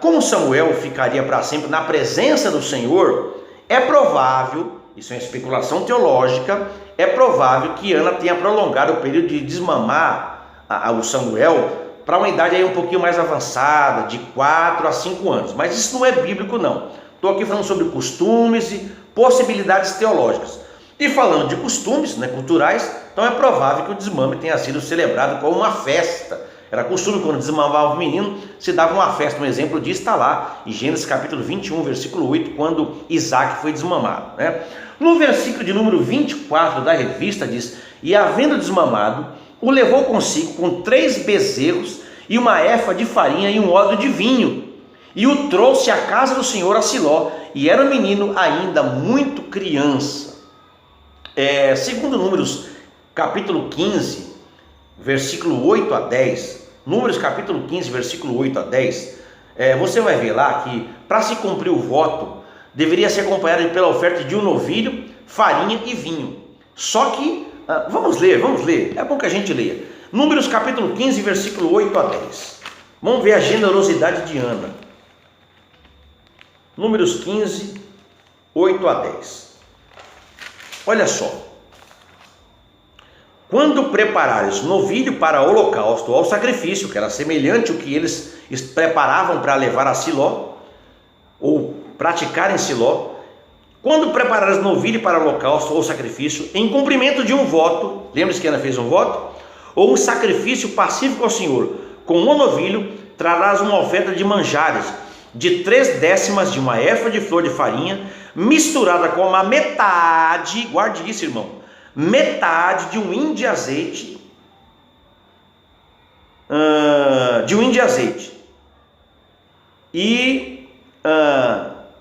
Como Samuel ficaria para sempre na presença do Senhor, é provável, isso é uma especulação teológica, é provável que Ana tenha prolongado o período de desmamar o Samuel para uma idade aí um pouquinho mais avançada, de 4 a 5 anos. Mas isso não é bíblico, não. Estou aqui falando sobre costumes e possibilidades teológicas. E falando de costumes, né, culturais, então é provável que o desmame tenha sido celebrado como uma festa. Era costume, quando desmamava o menino, se dava uma festa. Um exemplo disso está lá em Gênesis capítulo 21, versículo 8, quando Isaac foi desmamado, né? No versículo de número 24 da revista diz: e havendo desmamado, o levou consigo com 3 bezerros e uma éfa de farinha e um odre de vinho, e o trouxe à casa do Senhor a Siló, e era um menino ainda muito criança. Segundo Números capítulo 15, versículo 8 a 10, Números capítulo 15, versículo 8 a 10, você vai ver lá que para se cumprir o voto, deveria ser acompanhado pela oferta de um novilho, farinha e vinho. Só que, vamos ler, é bom que a gente leia. Números capítulo 15, versículo 8 a 10. Vamos ver a generosidade de Ana. Números 15, 8 a 10. Olha só. quando preparares novilho para holocausto ou sacrifício, que era semelhante ao que eles preparavam para levar a Siló, ou praticar em Siló, quando preparares novilho para holocausto ou sacrifício, em cumprimento de um voto, lembra-se que Ana fez um voto? Ou um sacrifício pacífico ao Senhor, com um novilho, trarás uma oferta de manjares, de 3/10 de uma éfa de flor de farinha, misturada com uma metade, guarde isso, irmão, metade de um hin de azeite, e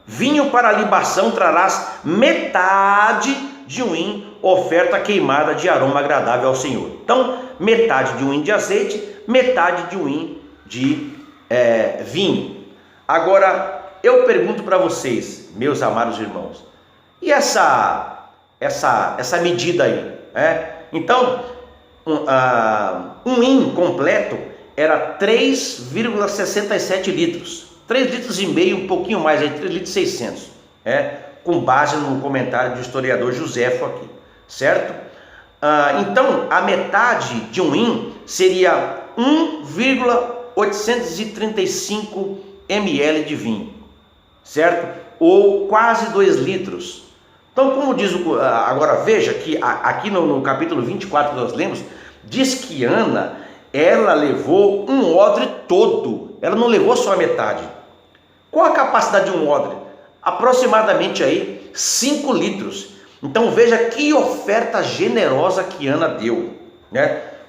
vinho para libação trarás metade de um hin, oferta queimada de aroma agradável ao Senhor. Então, metade de um hin de azeite, metade de um hin de vinho. Agora, eu pergunto para vocês, meus amados irmãos, e essa medida aí? Então, um hin completo era 3,67 litros. 3 litros e meio, um pouquinho mais, 3 litros e 600, com base no comentário do historiador Joséfo aqui, certo? Então, a metade de um hin seria 1,835 ml de vinho, certo? Ou quase 2 litros. Então, como diz agora veja que aqui no capítulo 24 que nós lemos, diz que Ana, ela levou um odre todo, ela não levou só a metade. Qual a capacidade de um odre? Aproximadamente aí 5 litros. Então veja que oferta generosa que Ana deu,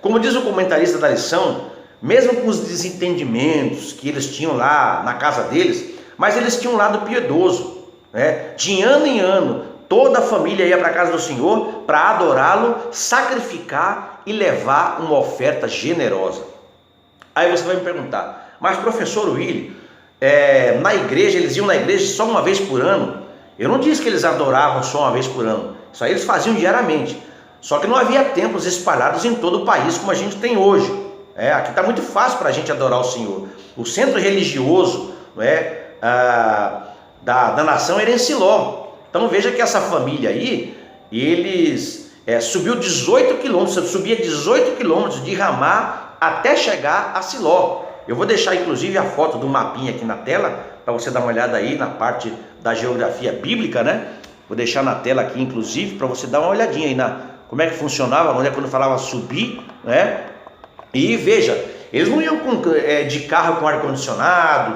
Como diz o comentarista da lição, mesmo com os desentendimentos que eles tinham lá na casa deles, mas eles tinham um lado piedoso, De ano em ano, toda a família ia para a casa do Senhor para adorá-lo, sacrificar e levar uma oferta generosa. Aí você vai me perguntar, mas professor Willy, na igreja, eles iam na igreja só uma vez por ano? Eu não disse que eles adoravam só uma vez por ano, isso aí eles faziam diariamente, só que não havia templos espalhados em todo o país como a gente tem hoje. Aqui está muito fácil para a gente adorar o Senhor. O centro religioso da nação era em Siló. Então veja que essa família aí, eles subia 18 quilômetros de Ramá até chegar a Siló. Eu vou deixar inclusive a foto do mapinha aqui na tela, para você dar uma olhada aí na parte da geografia bíblica, Vou deixar na tela aqui inclusive, para você dar uma olhadinha aí como é que funcionava, quando falava subir, E veja, eles não iam de carro com ar-condicionado,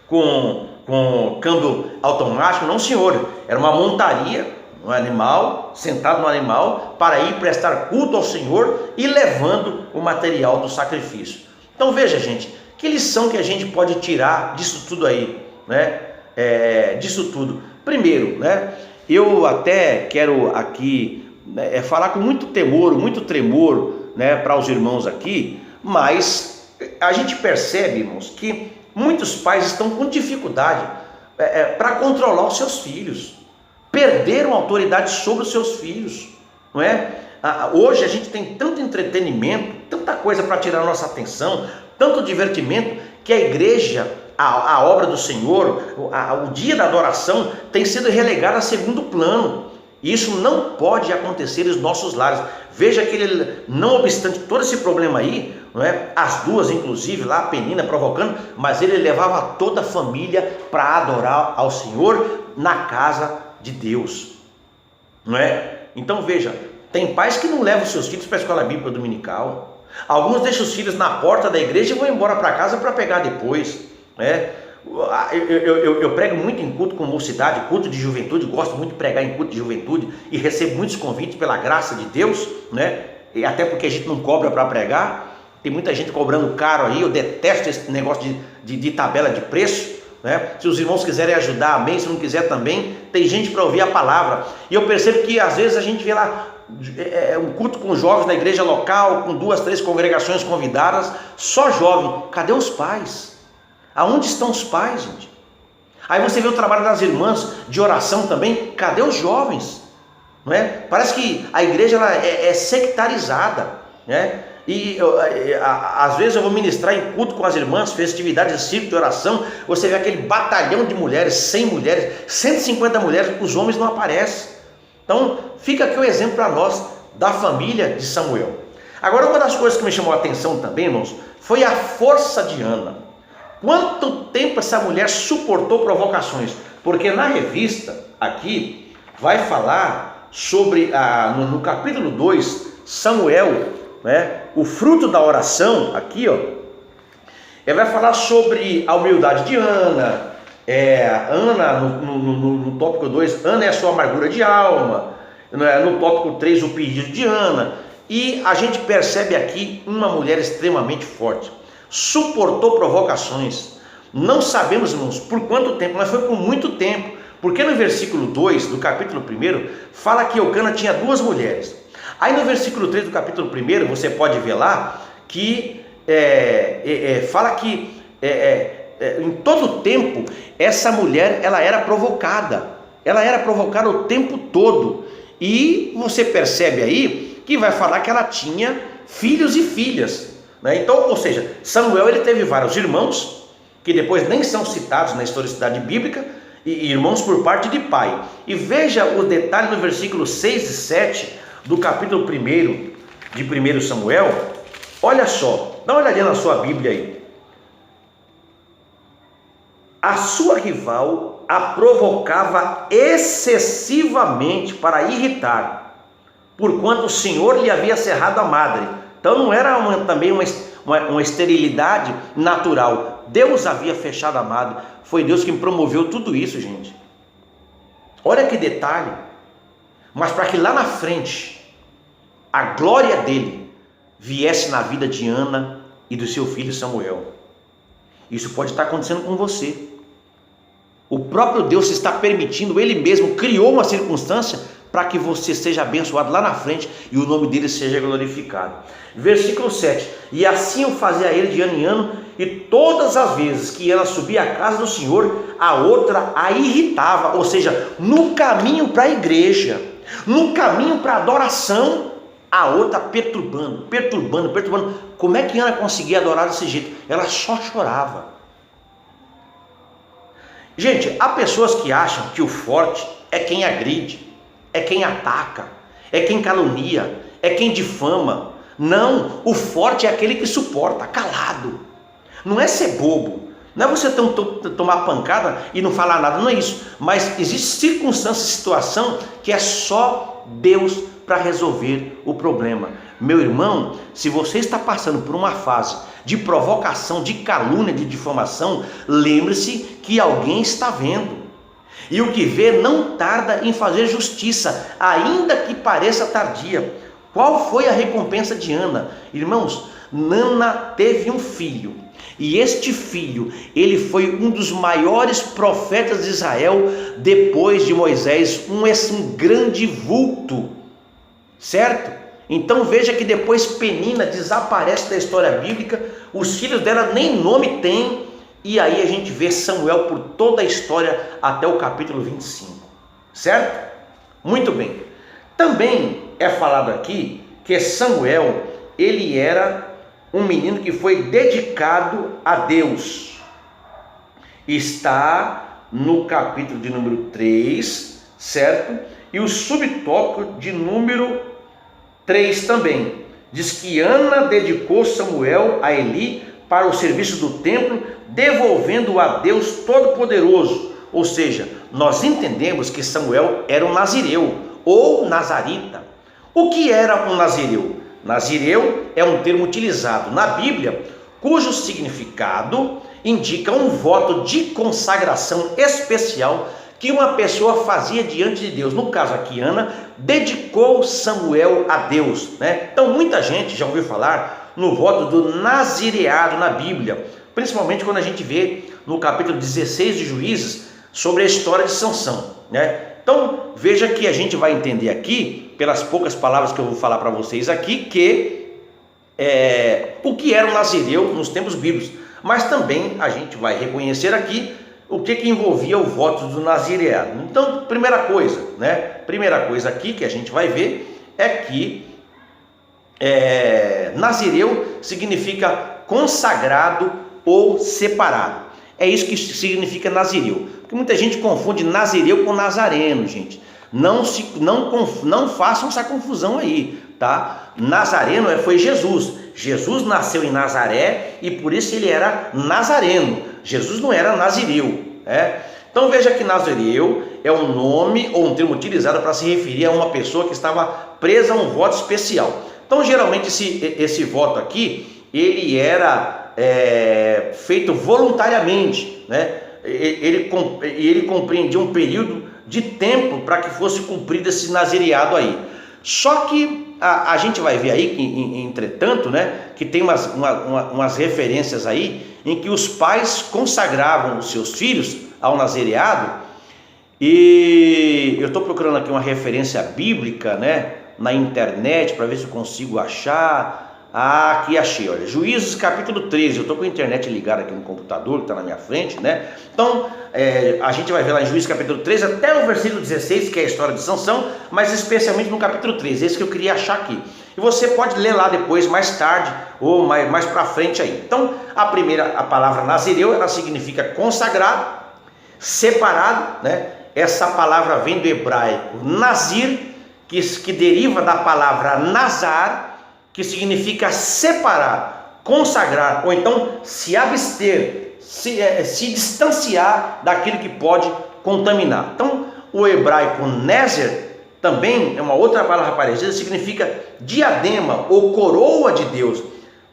com câmbio automático, não senhor, era uma montaria, um animal, sentado no animal, para ir prestar culto ao Senhor e levando o material do sacrifício. Então veja, gente, que lição que a gente pode tirar disso tudo aí, disso tudo. Primeiro, eu até quero aqui falar com muito temor, muito tremor, para os irmãos aqui, mas a gente percebe, irmãos, que muitos pais estão com dificuldade para controlar os seus filhos, perderam autoridade sobre os seus filhos, Hoje a gente tem tanto entretenimento, tanta coisa para tirar a nossa atenção, tanto divertimento, que a igreja, a obra do Senhor, o dia da adoração tem sido relegado a segundo plano. Isso não pode acontecer nos nossos lares. Veja que ele, não obstante todo esse problema aí, as duas inclusive lá, a Penina provocando, mas ele levava toda a família para adorar ao Senhor na casa de Deus, Então veja, tem pais que não levam seus filhos para a escola bíblica dominical, alguns deixam os filhos na porta da igreja e vão embora para casa para pegar depois, Eu prego muito em culto com mocidade, culto de juventude, gosto muito de pregar em culto de juventude e recebo muitos convites pela graça de Deus, E até porque a gente não cobra para pregar, tem muita gente cobrando caro aí, eu detesto esse negócio de tabela de preço, Se os irmãos quiserem ajudar, amém, se não quiser também, tem gente para ouvir a palavra, e eu percebo que às vezes a gente vê lá um culto com jovens da igreja local, com 2, 3 congregações convidadas, só jovem, cadê os pais? Aonde estão os pais, gente? Aí você vê o trabalho das irmãs de oração também, cadê os jovens? Parece que a igreja ela é sectarizada, E às vezes eu vou ministrar em culto com as irmãs, festividades de circo de oração, você vê aquele batalhão de mulheres, 100 mulheres, 150 mulheres, os homens não aparecem. Então fica aqui o exemplo para nós, da família de Samuel. Agora, uma das coisas que me chamou a atenção também, irmãos, foi a força de Ana. Quanto tempo essa mulher suportou provocações? Porque na revista, aqui, vai falar sobre, no capítulo 2, Samuel, né, o fruto da oração, aqui, ó, ele vai falar sobre a humildade de Ana. Ana, no tópico 2, Ana é a sua amargura de alma. No tópico 3, o pedido de Ana. E a gente percebe aqui uma mulher extremamente forte. Suportou provocações. Não sabemos, irmãos, por quanto tempo, mas foi por muito tempo. Porque no versículo 2 do capítulo 1, fala que Eucana tinha 2 mulheres. Aí no versículo 3 do capítulo 1, você pode ver lá que fala que em todo o tempo essa mulher ela era provocada o tempo todo. E você percebe aí que vai falar que ela tinha filhos e filhas, né? Então, ou seja, Samuel ele teve vários irmãos que depois nem são citados na historicidade bíblica, e irmãos por parte de pai. E veja o detalhe no versículo 6 e 7 do capítulo 1 de 1 Samuel. Olha só, dá uma olhadinha na sua Bíblia aí. A sua rival a provocava excessivamente para irritar, porquanto o Senhor lhe havia cerrado a madre. Então não era também uma esterilidade natural. Deus havia fechado a madre. Foi Deus quem promoveu tudo isso, gente. Olha que detalhe. Mas para que lá na frente a glória dele viesse na vida de Ana e do seu filho Samuel. Isso pode estar acontecendo com você. O próprio Deus está permitindo, Ele mesmo criou uma circunstância para que você seja abençoado lá na frente e o nome dele seja glorificado. Versículo 7: e assim eu fazia ele de ano em ano, e todas as vezes que ela subia à casa do Senhor, a outra a irritava. Ou seja, no caminho para a igreja, no caminho para a adoração, a outra perturbando. Como é que Ana conseguia adorar desse jeito? Ela só chorava. Gente, há pessoas que acham que o forte é quem agride, é quem ataca, é quem calunia, é quem difama. Não, o forte é aquele que suporta, calado. Não é ser bobo, não é você tomar pancada e não falar nada, não é isso. Mas existe circunstância, situação que é só Deus para resolver o problema. Meu irmão, se você está passando por uma fase de provocação, de calúnia, de difamação, lembre-se que alguém está vendo. E o que vê não tarda em fazer justiça, ainda que pareça tardia. Qual foi a recompensa de Ana? Irmãos, Ana teve um filho. E este filho, ele foi um dos maiores profetas de Israel depois de Moisés, um grande vulto, certo? Então veja que depois Penina desaparece da história bíblica, os filhos dela nem nome têm, e aí a gente vê Samuel por toda a história até o capítulo 25, certo? Muito bem. Também é falado aqui que Samuel, ele era um menino que foi dedicado a Deus. Está no capítulo de número 3, certo? E o subtópico de número 3 também. Diz que Ana dedicou Samuel a Eli para o serviço do templo, devolvendo-o a Deus Todo-Poderoso. Ou seja, nós entendemos que Samuel era um nazireu ou nazarita. O que era um nazireu? Nazireu é um termo utilizado na Bíblia, cujo significado indica um voto de consagração especial que uma pessoa fazia diante de Deus. No caso aqui, Ana dedicou Samuel a Deus, né? Então muita gente já ouviu falar no voto do nazireado na Bíblia, principalmente quando a gente vê no capítulo 16 de Juízes sobre a história de Sansão, né? Então veja que a gente vai entender aqui, pelas poucas palavras que eu vou falar para vocês aqui, que o que era o nazireu nos tempos bíblicos, mas também a gente vai reconhecer aqui o que envolvia o voto do nazireado. Então, primeira coisa aqui que a gente vai ver é que nazireu significa consagrado ou separado. É isso que significa nazireu. Porque muita gente confunde nazireu com nazareno, gente. Não façam essa confusão aí, tá? Nazareno foi Jesus. Jesus nasceu em Nazaré e por isso ele era nazareno. Jesus não era nazireu, Então veja que nazireu é um nome ou um termo utilizado para se referir a uma pessoa que estava presa a um voto especial. Então geralmente esse voto aqui, ele era feito voluntariamente, ele compreendia um período de tempo para que fosse cumprido esse nazireado aí. Só que a gente vai ver aí que, entretanto, que tem umas referências aí em que os pais consagravam os seus filhos ao nazireado. E eu estou procurando aqui uma referência bíblica, na internet, para ver se eu consigo achar. Aqui achei, olha, Juízes capítulo 13, eu estou com a internet ligada aqui no computador, que está na minha frente, Então, a gente vai ver lá em Juízes capítulo 13, até o versículo 16, que é a história de Sansão, mas especialmente no capítulo 13, esse que eu queria achar aqui. E você pode ler lá depois, mais tarde, ou mais para frente aí. Então, a palavra nazireu, ela significa consagrado, separado, Essa palavra vem do hebraico nazir, que deriva da palavra nazar, que significa separar, consagrar, ou então se abster, se distanciar daquilo que pode contaminar. Então, o hebraico nézer também é uma outra palavra parecida, significa diadema ou coroa de Deus.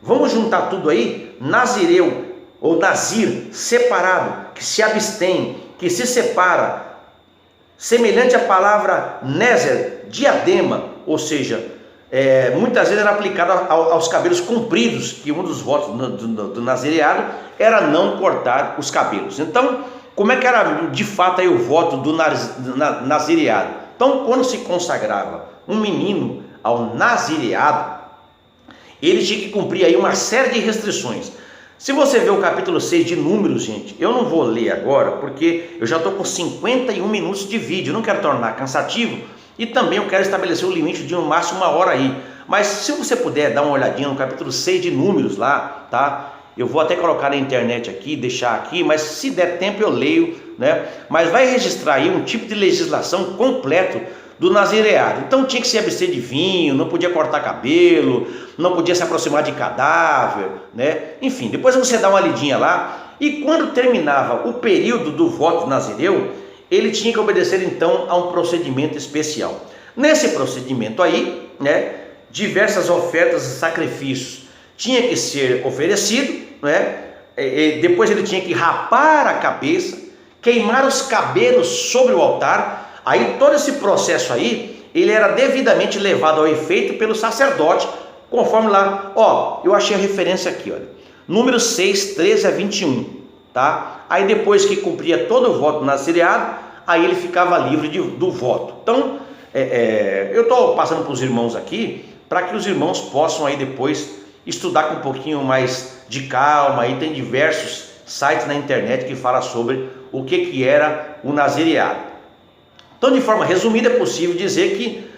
Vamos juntar tudo aí, nazireu ou nazir, separado, que se abstém, que se separa, semelhante à palavra nézer, diadema, ou seja, muitas vezes era aplicado aos cabelos compridos, que um dos votos do nazireado era não cortar os cabelos. Então, como é que era de fato aí o voto do nazireado? Então, quando se consagrava um menino ao nazireado, ele tinha que cumprir aí uma série de restrições. Se você ver o capítulo 6 de Números, gente, eu não vou ler agora, porque eu já estou com 51 minutos de vídeo, eu não quero tornar cansativo, e também eu quero estabelecer o limite de no máximo 1 hora aí. Mas se você puder dar uma olhadinha no capítulo 6 de Números lá, tá? Eu vou até colocar na internet aqui, deixar aqui, mas se der tempo eu leio, Mas vai registrar aí um tipo de legislação completo do nazireado. Então tinha que se abster de vinho, não podia cortar cabelo, não podia se aproximar de cadáver, Enfim, depois você dá uma lidinha lá, e quando terminava o período do voto nazireu, ele tinha que obedecer então a um procedimento especial. Nesse procedimento aí, diversas ofertas e sacrifícios tinha que ser oferecido, depois ele tinha que rapar a cabeça, queimar os cabelos sobre o altar. Aí todo esse processo aí, ele era devidamente levado ao efeito pelo sacerdote, conforme lá, eu achei a referência aqui, olha, Números 6, 13 a 21, tá? Aí depois que cumpria todo o voto nazireado, aí ele ficava livre do voto. Então, eu estou passando para os irmãos aqui, para que os irmãos possam aí depois estudar com um pouquinho mais de calma. Aí tem diversos sites na internet que falam sobre o que era o nazireado. Então, de forma resumida, é possível dizer que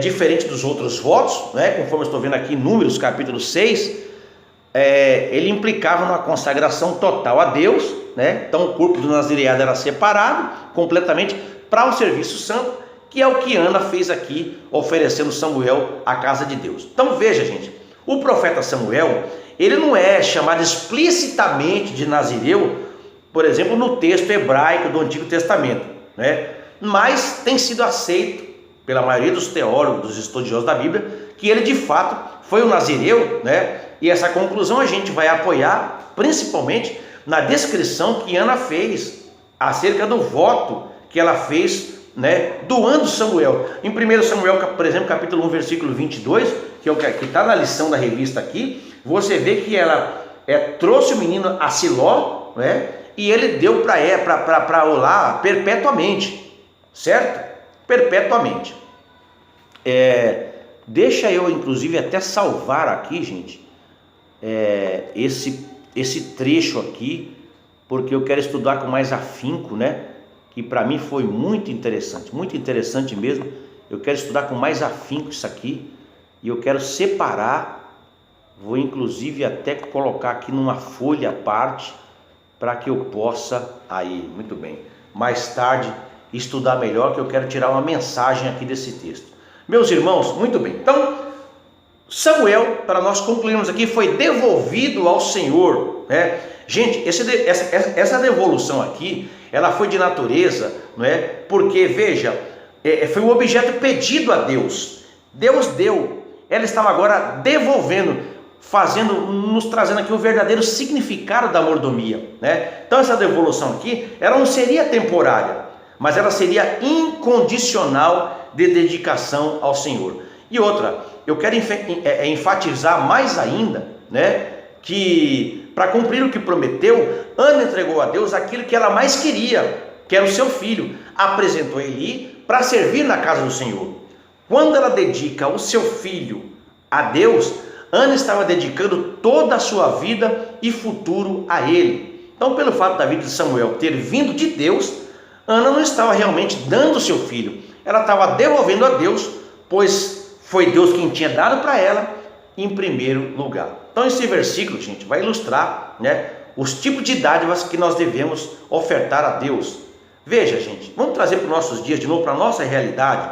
diferente dos outros votos, conforme eu estou vendo aqui em Números capítulo 6, ele implicava numa consagração total a Deus, Então o corpo do nazireado era separado completamente para o serviço santo, que é o que Ana fez aqui, oferecendo Samuel à casa de Deus. Então veja, gente, o profeta Samuel, ele não é chamado explicitamente de nazireu, por exemplo, no texto hebraico do Antigo Testamento, mas tem sido aceito pela maioria dos teólogos, dos estudiosos da Bíblia, que ele de fato foi um nazireu, E essa conclusão a gente vai apoiar principalmente na descrição que Ana fez acerca do voto que ela fez, doando Samuel. Em 1 Samuel, por exemplo, capítulo 1, versículo 22, que é o que está na lição da revista aqui, você vê que ela trouxe o menino a Siló, e ele deu para Olá perpetuamente, certo? Perpetuamente. Deixa eu, inclusive, até salvar aqui, gente, esse trecho aqui, porque eu quero estudar com mais afinco, que para mim foi muito interessante mesmo. Eu quero estudar com mais afinco isso aqui, e eu quero separar, vou inclusive até colocar aqui numa folha à parte, para que eu possa, aí, muito bem, mais tarde estudar melhor, que eu quero tirar uma mensagem aqui desse texto. Meus irmãos, muito bem. Então, Samuel, para nós concluirmos aqui, foi devolvido ao Senhor, né? Gente, essa devolução aqui, ela foi de natureza, não é? Porque, veja, foi um objeto pedido a Deus. Deus deu, ela estava agora devolvendo, nos trazendo aqui o verdadeiro significado da mordomia, né? Então essa devolução aqui, ela não seria temporária, mas ela seria incondicional de dedicação ao Senhor. E outra, eu quero enfatizar mais ainda, né? Que para cumprir o que prometeu, Ana entregou a Deus aquilo que ela mais queria, que era o seu filho. Apresentou Eli para servir na casa do Senhor. Quando ela dedica o seu filho a Deus, Ana estava dedicando toda a sua vida e futuro a ele. Então, pelo fato da vida de Samuel ter vindo de Deus, Ana não estava realmente dando o seu filho, ela estava devolvendo a Deus, pois foi Deus quem tinha dado para ela em primeiro lugar. Então esse versículo, gente, vai ilustrar, né, os tipos de dádivas que nós devemos ofertar a Deus. Veja, gente, vamos trazer para os nossos dias de novo, para a nossa realidade,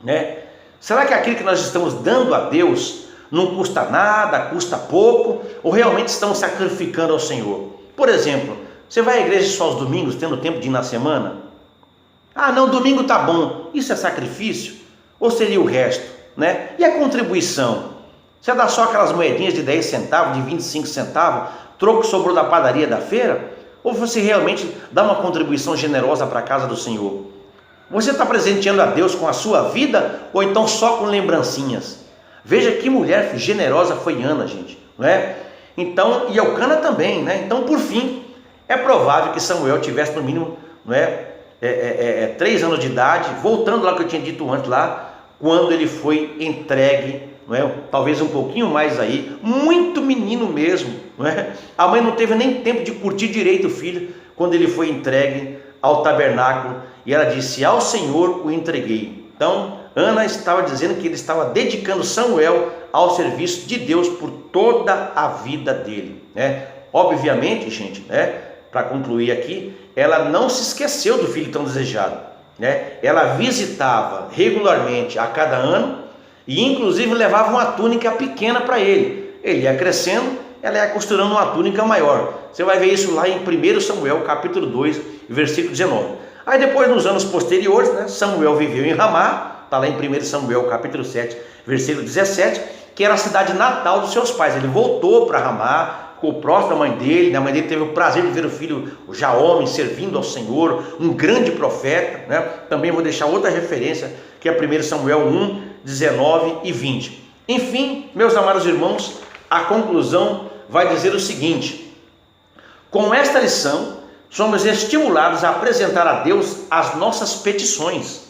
né? Será que aquilo que nós estamos dando a Deus não custa nada, custa pouco, ou realmente estamos sacrificando ao Senhor? Por exemplo, você vai à igreja só aos domingos, tendo tempo de ir na semana? Ah, não, domingo tá bom. Isso é sacrifício? Ou seria o resto, né? E a contribuição? Você dá só aquelas moedinhas de 10 centavos, de 25 centavos, troco que sobrou da padaria da feira? Ou você realmente dá uma contribuição generosa para a casa do Senhor? Você está presenteando a Deus com a sua vida, ou então só com lembrancinhas? Veja que mulher generosa foi Ana, gente, não é? Então, e Elcana também, né? Então, por fim, é provável que Samuel tivesse no mínimo, não é, 3 anos de idade, voltando lá que eu tinha dito antes lá, quando ele foi entregue, não é? Talvez um pouquinho mais aí, muito menino mesmo, não é? A mãe não teve nem tempo de curtir direito o filho, quando ele foi entregue ao tabernáculo, e ela disse: ao Senhor o entreguei. Então, Ana estava dizendo que ele estava dedicando Samuel ao serviço de Deus por toda a vida dele, né? Obviamente, gente, né, para concluir aqui, ela não se esqueceu do filho tão desejado, né? Ela visitava regularmente a cada ano e inclusive levava uma túnica pequena para ele. Ele ia crescendo, ela ia costurando uma túnica maior. Você vai ver isso lá em 1 Samuel capítulo 2, versículo 19. Aí depois, nos anos posteriores, né, Samuel viveu em Ramá, está lá em 1 Samuel capítulo 7, versículo 17, que era a cidade natal dos seus pais. Ele voltou para Ramá, ficou próximo da mãe dele, a mãe dele teve o prazer de ver o filho já homem, servindo ao Senhor, um grande profeta, né? Também vou deixar outra referência, que é 1 Samuel 1, 19 e 20. Enfim, meus amados irmãos, a conclusão vai dizer o seguinte: com esta lição, somos estimulados a apresentar a Deus as nossas petições.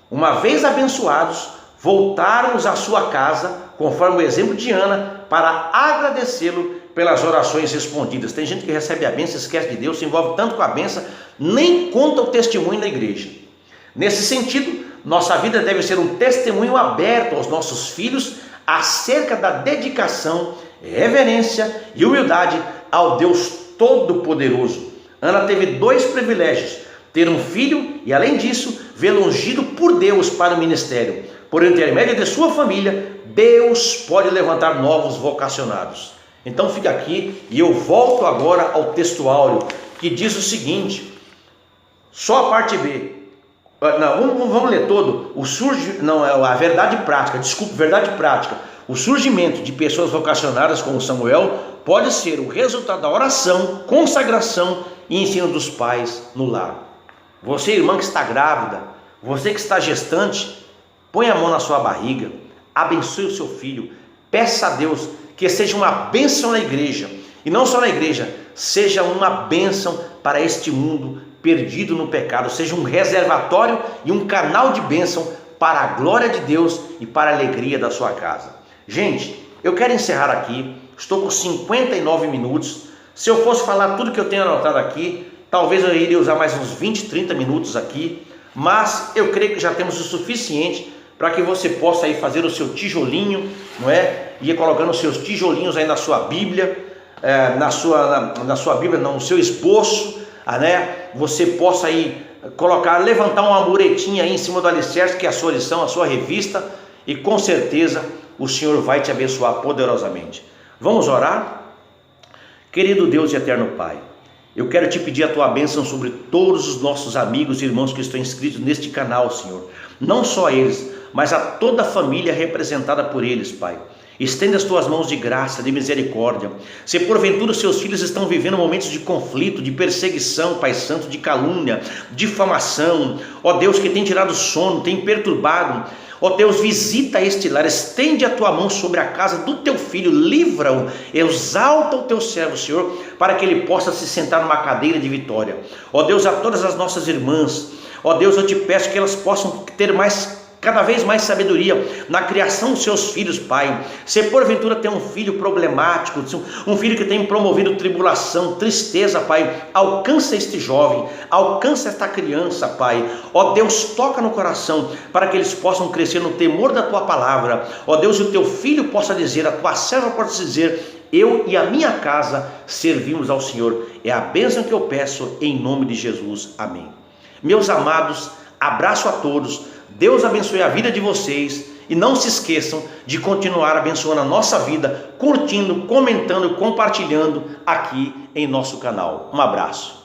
Uma vez abençoados, voltarmos à sua casa, conforme o exemplo de Ana, para agradecê-lo pelas orações respondidas. Tem gente que recebe a bênção, esquece de Deus, se envolve tanto com a bênção, nem conta o testemunho na igreja. Nesse sentido, nossa vida deve ser um testemunho aberto aos nossos filhos acerca da dedicação, reverência e humildade ao Deus Todo-Poderoso. Ana teve 2 privilégios: ter um filho e, além disso, vê-lo ungido por Deus para o ministério. Por intermédio de sua família, Deus pode levantar novos vocacionados. Então fica aqui e eu volto agora ao texto áureo, que diz o seguinte, só a parte B. Não, vamos ler todo. A verdade prática, verdade prática. O surgimento de pessoas vocacionadas como Samuel pode ser o resultado da oração, consagração e ensino dos pais no lar. Você, irmã que está grávida, você que está gestante, põe a mão na sua barriga, abençoe o seu filho, peça a Deus que seja uma bênção na igreja, e não só na igreja, seja uma bênção para este mundo perdido no pecado, seja um reservatório e um canal de bênção para a glória de Deus e para a alegria da sua casa. Gente, eu quero encerrar aqui, estou com 59 minutos, se eu fosse falar tudo que eu tenho anotado aqui, talvez eu iria usar mais uns 20, 30 minutos aqui, mas eu creio que já temos o suficiente para que você possa aí fazer o seu tijolinho, não é? Ir colocando os seus tijolinhos aí na sua Bíblia, na sua Bíblia, não, no seu esboço, né? Você possa aí levantar uma muretinha aí em cima do alicerce, que é a sua lição, a sua revista, e com certeza o Senhor vai te abençoar poderosamente. Vamos orar? Querido Deus e eterno Pai, eu quero te pedir a tua bênção sobre todos os nossos amigos e irmãos que estão inscritos neste canal, Senhor. Não só eles, mas a toda a família representada por eles, Pai. Estenda as tuas mãos de graça, de misericórdia. Se porventura os seus filhos estão vivendo momentos de conflito, de perseguição, Pai Santo, de calúnia, difamação, ó Deus, que tem tirado o sono, tem perturbado, ó Deus, visita este lar, estende a tua mão sobre a casa do teu filho, livra-o, exalta o teu servo, Senhor, para que ele possa se sentar numa cadeira de vitória. Ó Deus, a todas as nossas irmãs, ó Deus, eu te peço que elas possam ter cada vez mais sabedoria na criação dos seus filhos, Pai. Se porventura tem um filho problemático, um filho que tem promovido tribulação, tristeza, Pai, alcança este jovem, alcança esta criança, Pai. Ó Deus, toca no coração para que eles possam crescer no temor da tua palavra. Ó Deus, e o teu filho possa dizer, a tua serva possa dizer: eu e a minha casa servimos ao Senhor. É a bênção que eu peço em nome de Jesus. Amém. Meus amados, abraço a todos. Deus abençoe a vida de vocês e não se esqueçam de continuar abençoando a nossa vida, curtindo, comentando, compartilhando aqui em nosso canal. Um abraço.